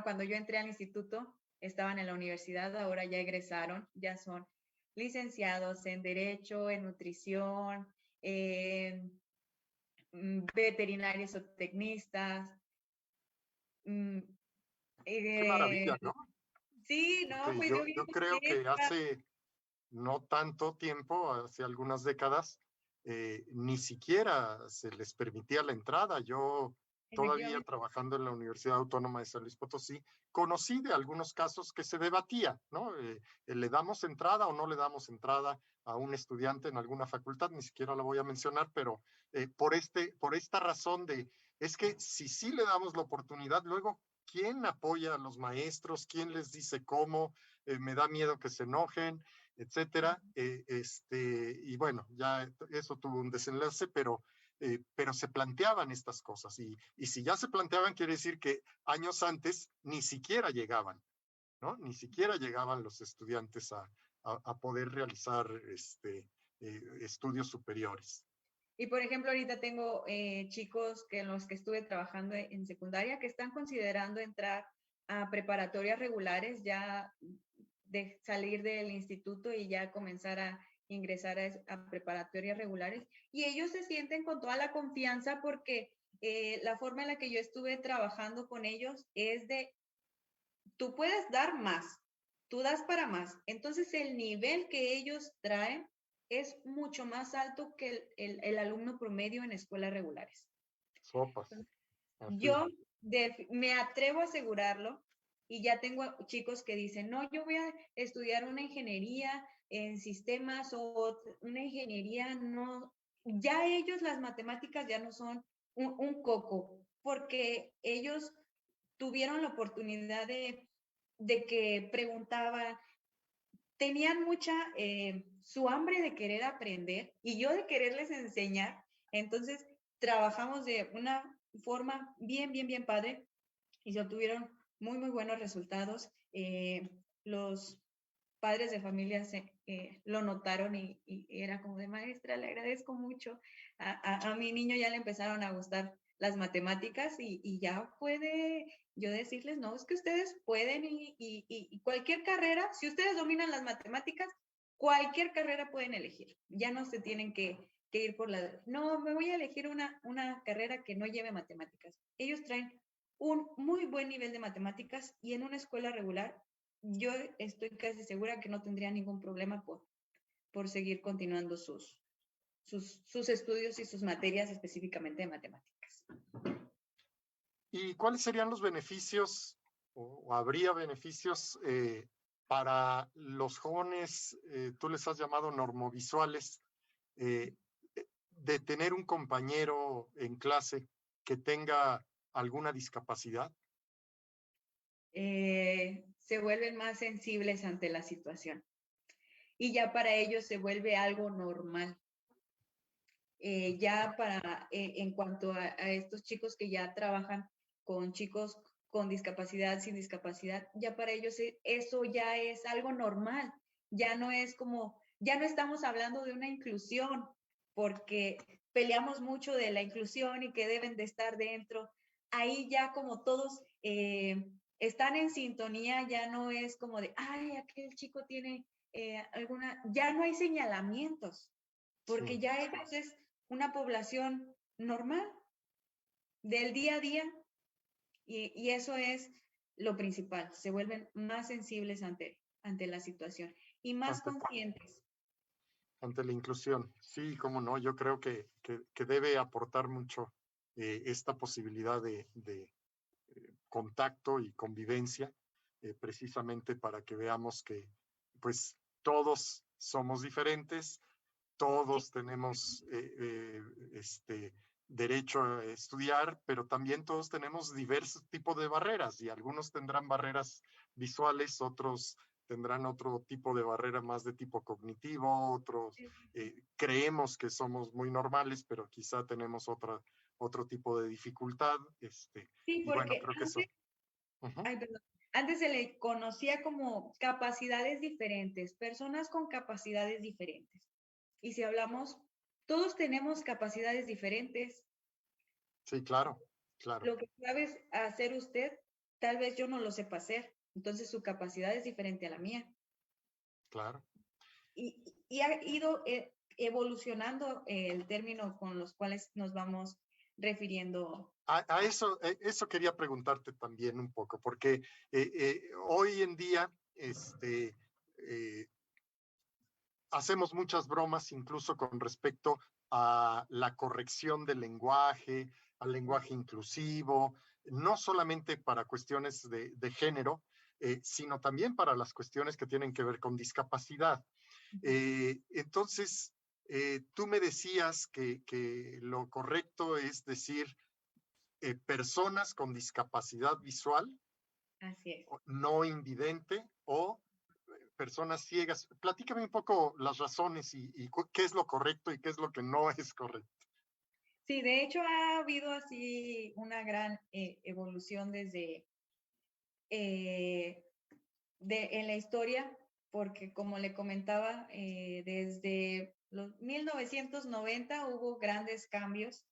C: cuando yo entré al instituto, estaban en la universidad, ahora ya egresaron, ya son licenciados en Derecho, en Nutrición, en veterinarios o tecnistas.
B: Qué maravilla, ¿no?
C: Sí, no, pues
B: yo creo que hace no tanto tiempo, hace algunas décadas, ni siquiera se les permitía la entrada. Yo todavía trabajando en la Universidad Autónoma de San Luis Potosí, conocí de algunos casos que se debatía, ¿no? ¿Le damos entrada o no le damos entrada a un estudiante en alguna facultad? Ni siquiera la voy a mencionar, pero por esta razón es que si sí le damos la oportunidad, luego, ¿quién apoya a los maestros? ¿Quién les dice cómo? Me da miedo que se enojen, etcétera. Y bueno, ya eso tuvo un desenlace, pero se planteaban estas cosas. Y si ya se planteaban, quiere decir que años antes ni siquiera llegaban, ¿no? Ni siquiera llegaban los estudiantes a poder realizar estudios superiores.
C: Y por ejemplo, ahorita tengo chicos en los que estuve trabajando en secundaria que están considerando entrar a preparatorias regulares, ya de salir del instituto y ya comenzar a ingresar a preparatorias regulares. Y ellos se sienten con toda la confianza porque la forma en la que yo estuve trabajando con ellos es tú puedes dar más, tú das para más. Entonces el nivel que ellos traen es mucho más alto que el alumno promedio en escuelas regulares.
B: Sopas.
C: Yo me atrevo a asegurarlo y ya tengo chicos que dicen, no, yo voy a estudiar una ingeniería en sistemas o una ingeniería, no, ya ellos las matemáticas ya no son un coco, porque ellos tuvieron la oportunidad de que preguntaban, tenían mucha, su hambre de querer aprender y yo de quererles enseñar. Entonces, trabajamos de una forma bien padre y se obtuvieron muy buenos resultados. Los padres de familia lo notaron y era como de maestra, le agradezco mucho. A mi niño ya le empezaron a gustar las matemáticas y ya puede yo decirles, no, es que ustedes pueden y cualquier carrera, si ustedes dominan las matemáticas, cualquier carrera pueden elegir. Ya no se tienen que ir por la, no, me voy a elegir una carrera que no lleve matemáticas. Ellos traen un muy buen nivel de matemáticas y en una escuela regular yo estoy casi segura que no tendría ningún problema por seguir continuando sus estudios y sus materias específicamente de matemáticas.
B: ¿Y cuáles serían los beneficios o habría beneficios para los jóvenes, tú les has llamado normovisuales, de tener un compañero en clase que tenga alguna discapacidad?
C: Se vuelven más sensibles ante la situación y ya para ellos se vuelve algo normal. Ya en cuanto a estos chicos que ya trabajan con chicos con discapacidad, sin discapacidad, ya para ellos eso ya es algo normal, ya no es como, ya no estamos hablando de una inclusión, porque peleamos mucho de la inclusión y que deben de estar dentro. Ahí ya como todos están en sintonía, ya no es como de, ay, aquel chico tiene alguna, ya no hay señalamientos, porque
B: Sí.
C: ya ellos es una población normal del día a día y eso es lo principal, se vuelven más sensibles ante la situación y más
B: ante,
C: conscientes.
B: ante la inclusión. Sí, cómo no, yo creo que debe aportar mucho esta posibilidad de contacto y convivencia, precisamente para que veamos que pues todos somos diferentes,
C: Sí,
B: todos tenemos derecho a estudiar, pero también todos tenemos diversos tipos de barreras y algunos tendrán barreras visuales, otros tendrán otro tipo de barrera más de tipo cognitivo, otros creemos que somos muy normales, pero quizá tenemos otro tipo de dificultad.
C: sí,
B: Y bueno,
C: porque
B: creo que eso. Uh-huh.
C: ay, perdón, antes se le conocía como capacidades diferentes, personas con capacidades diferentes. Y si hablamos, todos tenemos capacidades diferentes.
B: Sí, claro, claro,
C: Lo que sabes hacer usted, tal vez yo no lo sepa hacer. Entonces su capacidad es diferente a la mía.
B: claro.
C: Y ha ido evolucionando el término con los cuales nos vamos refiriendo.
B: A eso quería preguntarte también un poco, porque hoy en día eh, hacemos muchas bromas incluso con respecto a la corrección del lenguaje, al lenguaje inclusivo, no solamente para cuestiones de género, sino también para las cuestiones que tienen que ver con discapacidad. Entonces, tú me decías que lo correcto es decir personas con discapacidad visual,
C: Así es.
B: no invidente o personas ciegas. Platícame un poco las razones y qué es lo correcto y qué es lo que no es correcto.
C: Sí, de hecho ha habido así una gran evolución desde en la historia, porque como le comentaba, desde los 1990 hubo grandes cambios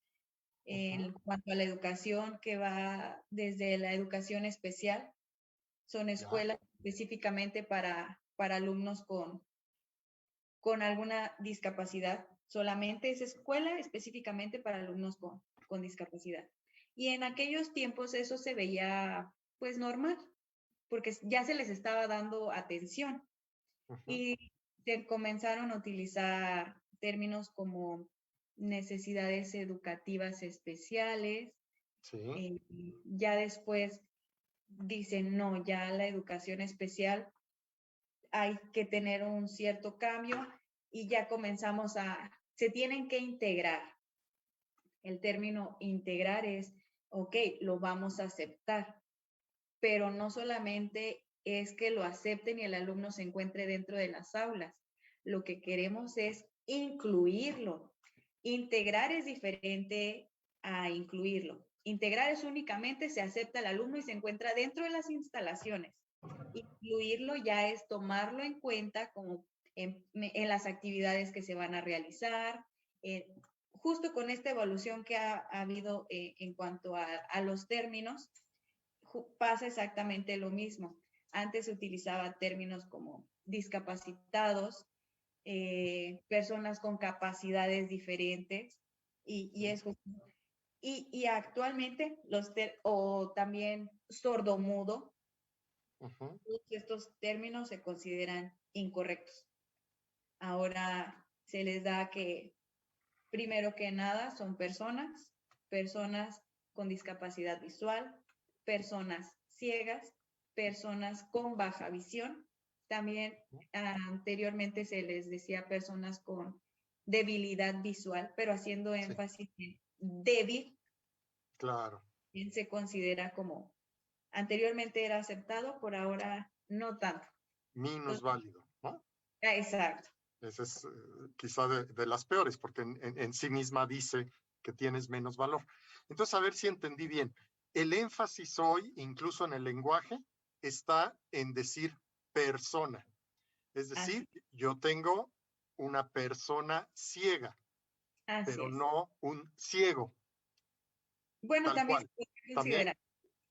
C: en cuanto a la educación, que va desde la educación especial, son
B: Ya,
C: escuelas específicamente para alumnos con alguna discapacidad, solamente es escuela específicamente para alumnos con discapacidad. Y en aquellos tiempos eso se veía pues normal, porque ya se les estaba dando atención y se comenzaron a utilizar términos como necesidades educativas especiales.
B: sí,
C: Ya después dicen, no, ya la educación especial hay que tener un cierto cambio y ya comenzamos se tienen que integrar. El término integrar es, ok, lo vamos a aceptar, pero no solamente es que lo acepten y el alumno se encuentre dentro de las aulas. Lo que queremos es incluirlo. Integrar es diferente a incluirlo. Integrar es únicamente se acepta al alumno y se encuentra dentro de las instalaciones. Incluirlo ya es tomarlo en cuenta como en las actividades que se van a realizar, justo con esta evolución que ha habido en cuanto a los términos, pasa exactamente lo mismo. Antes se utilizaba términos como discapacitados, personas con capacidades diferentes, y es justo. Y actualmente o también sordomudo, todos estos términos se consideran incorrectos. Ahora se les da que, primero que nada, son personas con discapacidad visual, personas ciegas, personas con baja visión. También anteriormente se les decía personas con debilidad visual, pero haciendo énfasis en débil.
B: Claro.
C: Bien se considera como, anteriormente era aceptado, por ahora no tanto.
B: Menos válido, ¿no?
C: Exacto.
B: Esa es quizá de las peores, porque en sí misma dice que tienes menos valor. Entonces, a ver si entendí bien. El énfasis hoy, incluso en el lenguaje, está en decir persona. Es decir, yo tengo una persona ciega, pero no un ciego.
C: Bueno, también
B: cual.
C: se puede considerar.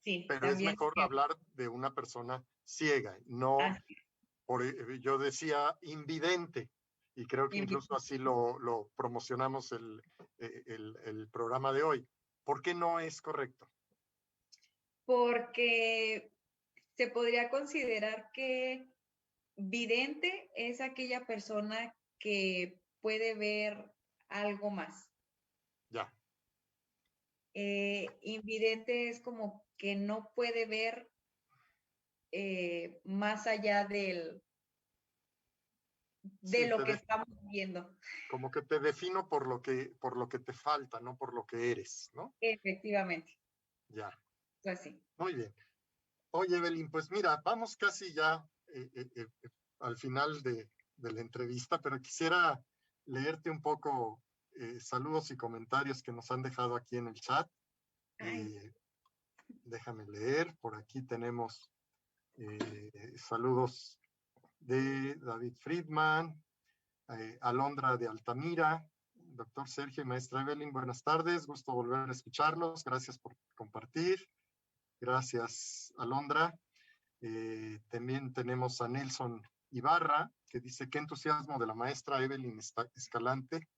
C: Sí,
B: pero
C: también
B: es mejor hablar de una persona ciega, no, yo decía invidente, y creo que incluso así lo promocionamos el programa de hoy. ¿Por qué no es correcto?
C: Porque se podría considerar que vidente es aquella persona que puede ver algo más.
B: Ya.
C: Invidente es como que no puede ver más allá de lo que estamos viendo.
B: Como que te defino por lo que te falta, no por lo que eres, ¿no?
C: Efectivamente.
B: Ya.
C: Pues sí.
B: Muy bien. Oye, Evelyn, pues mira, vamos casi ya al final de la entrevista, pero quisiera leerte un poco saludos y comentarios que nos han dejado aquí en el chat. Déjame leer, por aquí tenemos saludos de David Friedman, Alondra de Altamira, doctor Sergio y maestra Evelyn, buenas tardes, gusto volver a escucharlos, gracias por compartir, gracias Alondra. También tenemos a Nelson Ibarra, que dice, qué entusiasmo de la maestra Evelyn Escalante,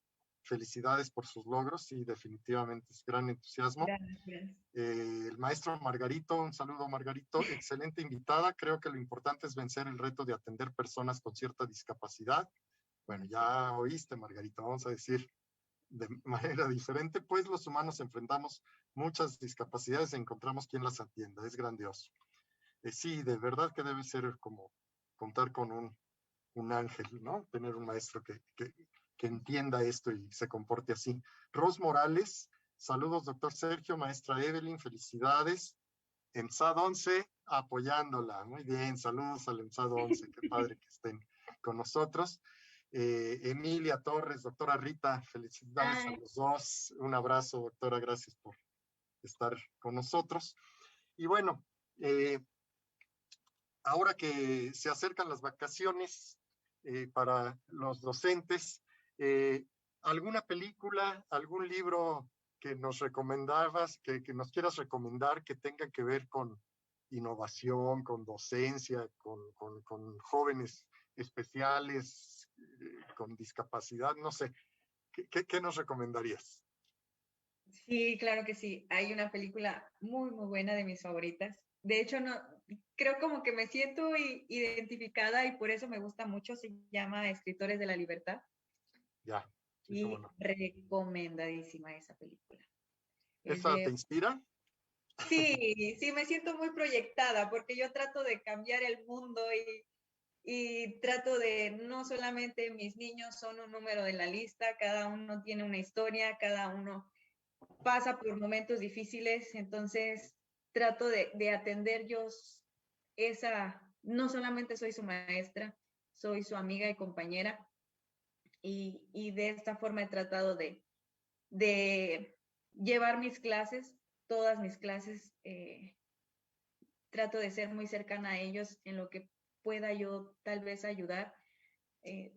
B: felicidades por sus logros, sí, definitivamente es gran entusiasmo.
C: Gracias.
B: El maestro Margarito, un saludo Margarito, excelente invitada, creo que lo importante es vencer el reto de atender personas con cierta discapacidad. Bueno, ya oíste Margarito, vamos a decir de manera diferente, pues los humanos enfrentamos muchas discapacidades y encontramos quien las atienda, es grandioso. Sí, de verdad que debe ser como contar con un ángel, ¿no? Tener un maestro que entienda esto y se comporte así. Ros Morales, saludos doctor Sergio, maestra Evelyn, felicidades. EMSAD 11 apoyándola, muy bien, saludos al EMSAD 11, qué padre que estén con nosotros. Emilia Torres, doctora Rita, felicidades a los dos, un abrazo doctora, gracias por estar con nosotros. Y bueno, ahora que se acercan las vacaciones para los docentes, ¿alguna película, algún libro que nos recomendabas, que nos quieras recomendar que tenga que ver con innovación, con docencia, con jóvenes especiales, con discapacidad? No sé, ¿qué nos recomendarías?
C: Sí, claro que sí. Hay una película muy, muy buena, de mis favoritas. De hecho, no, creo como que me siento identificada y por eso me gusta mucho. Se llama Escritores de la Libertad.
B: Ya. Sí,
C: y recomendadísima esa película.
B: ¿Esa te inspira?
C: Sí, sí, me siento muy proyectada porque yo trato de cambiar el mundo y trato de, no solamente mis niños son un número de la lista, cada uno tiene una historia, cada uno pasa por momentos difíciles, entonces trato de atender yo esa, no solamente soy su maestra, soy su amiga y compañera, y de esta forma he tratado de llevar mis clases, todas mis clases, trato de ser muy cercana a ellos en lo que pueda yo tal vez ayudar.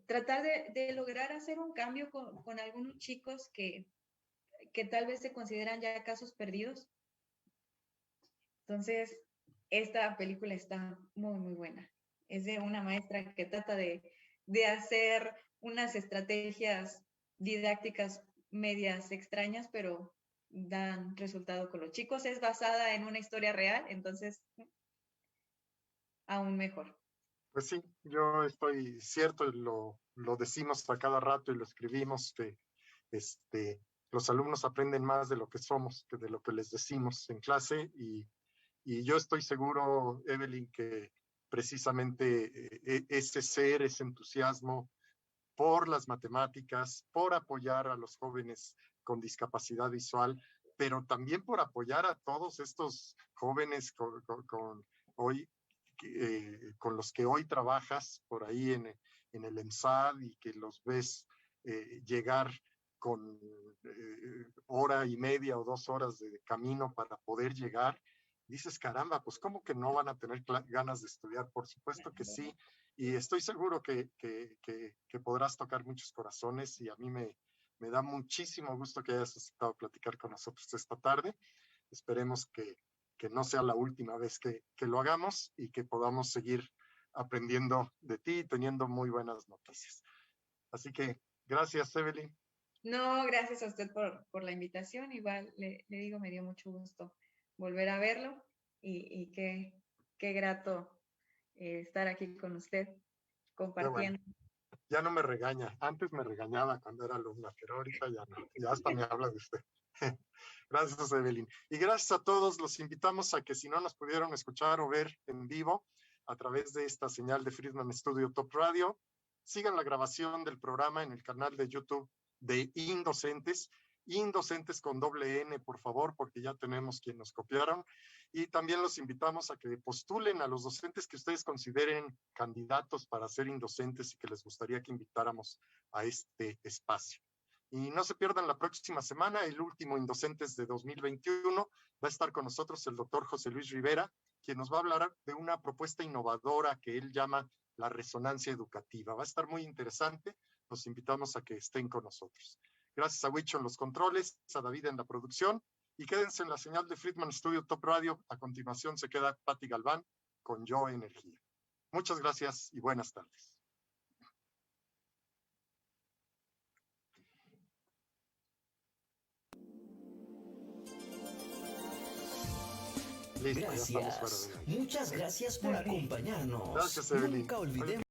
C: Tratar de lograr hacer un cambio con algunos chicos que tal vez se consideran ya casos perdidos. Entonces, esta película está muy, muy buena. Es de una maestra que trata de hacer unas estrategias didácticas medias extrañas, pero dan resultado con los chicos. Es basada en una historia real, entonces aún mejor.
B: Pues sí, yo estoy cierto, lo decimos a cada rato y lo escribimos, que los alumnos aprenden más de lo que somos que de lo que les decimos en clase, y yo estoy seguro, Evelyn, que precisamente ese ser, ese entusiasmo por las matemáticas, por apoyar a los jóvenes con discapacidad visual, pero también por apoyar a todos estos jóvenes hoy, con los que hoy trabajas por ahí en el EMSAD, y que los ves llegar con hora y media o 2 horas de camino para poder llegar. Dices, caramba, pues ¿cómo que no van a tener ganas de estudiar? Por supuesto que sí, y estoy seguro que podrás tocar muchos corazones, y a mí me da muchísimo gusto que hayas aceptado platicar con nosotros esta tarde. Esperemos que no sea la última vez que lo hagamos, y que podamos seguir aprendiendo de ti y teniendo muy buenas noticias. Así que gracias, Evelyn.
C: No, gracias a usted por la invitación. Igual le digo, me dio mucho gusto volver a verlo, y qué grato estar aquí con usted compartiendo.
B: Bueno, ya no me regaña. Antes me regañaba cuando era alumna, pero ahorita ya no. Ya hasta me habla de usted. Gracias, Evelyn. Y gracias a todos. Los invitamos a que, si no nos pudieron escuchar o ver en vivo a través de esta señal de Friedman Studio Top Radio, sigan la grabación del programa en el canal de YouTube de Indocentes. Indocentes con doble N, por favor, porque ya tenemos quien nos copiaron. Y también los invitamos a que postulen a los docentes que ustedes consideren candidatos para ser indocentes y que les gustaría que invitáramos a este espacio. Y no se pierdan la próxima semana, el último Indocentes de 2021. Va a estar con nosotros el doctor José Luis Rivera, quien nos va a hablar de una propuesta innovadora que él llama la resonancia educativa. Va a estar muy interesante. Los invitamos a que estén con nosotros. Gracias a Huicho en los controles, a David en la producción, y quédense en la señal de Friedman Studio Top Radio. A continuación se queda Patti Galván con Yo Energía. Muchas gracias y buenas tardes.
A: Gracias. Muchas gracias por acompañarnos.
B: Gracias, Evelyn.
A: Nunca olvidemos.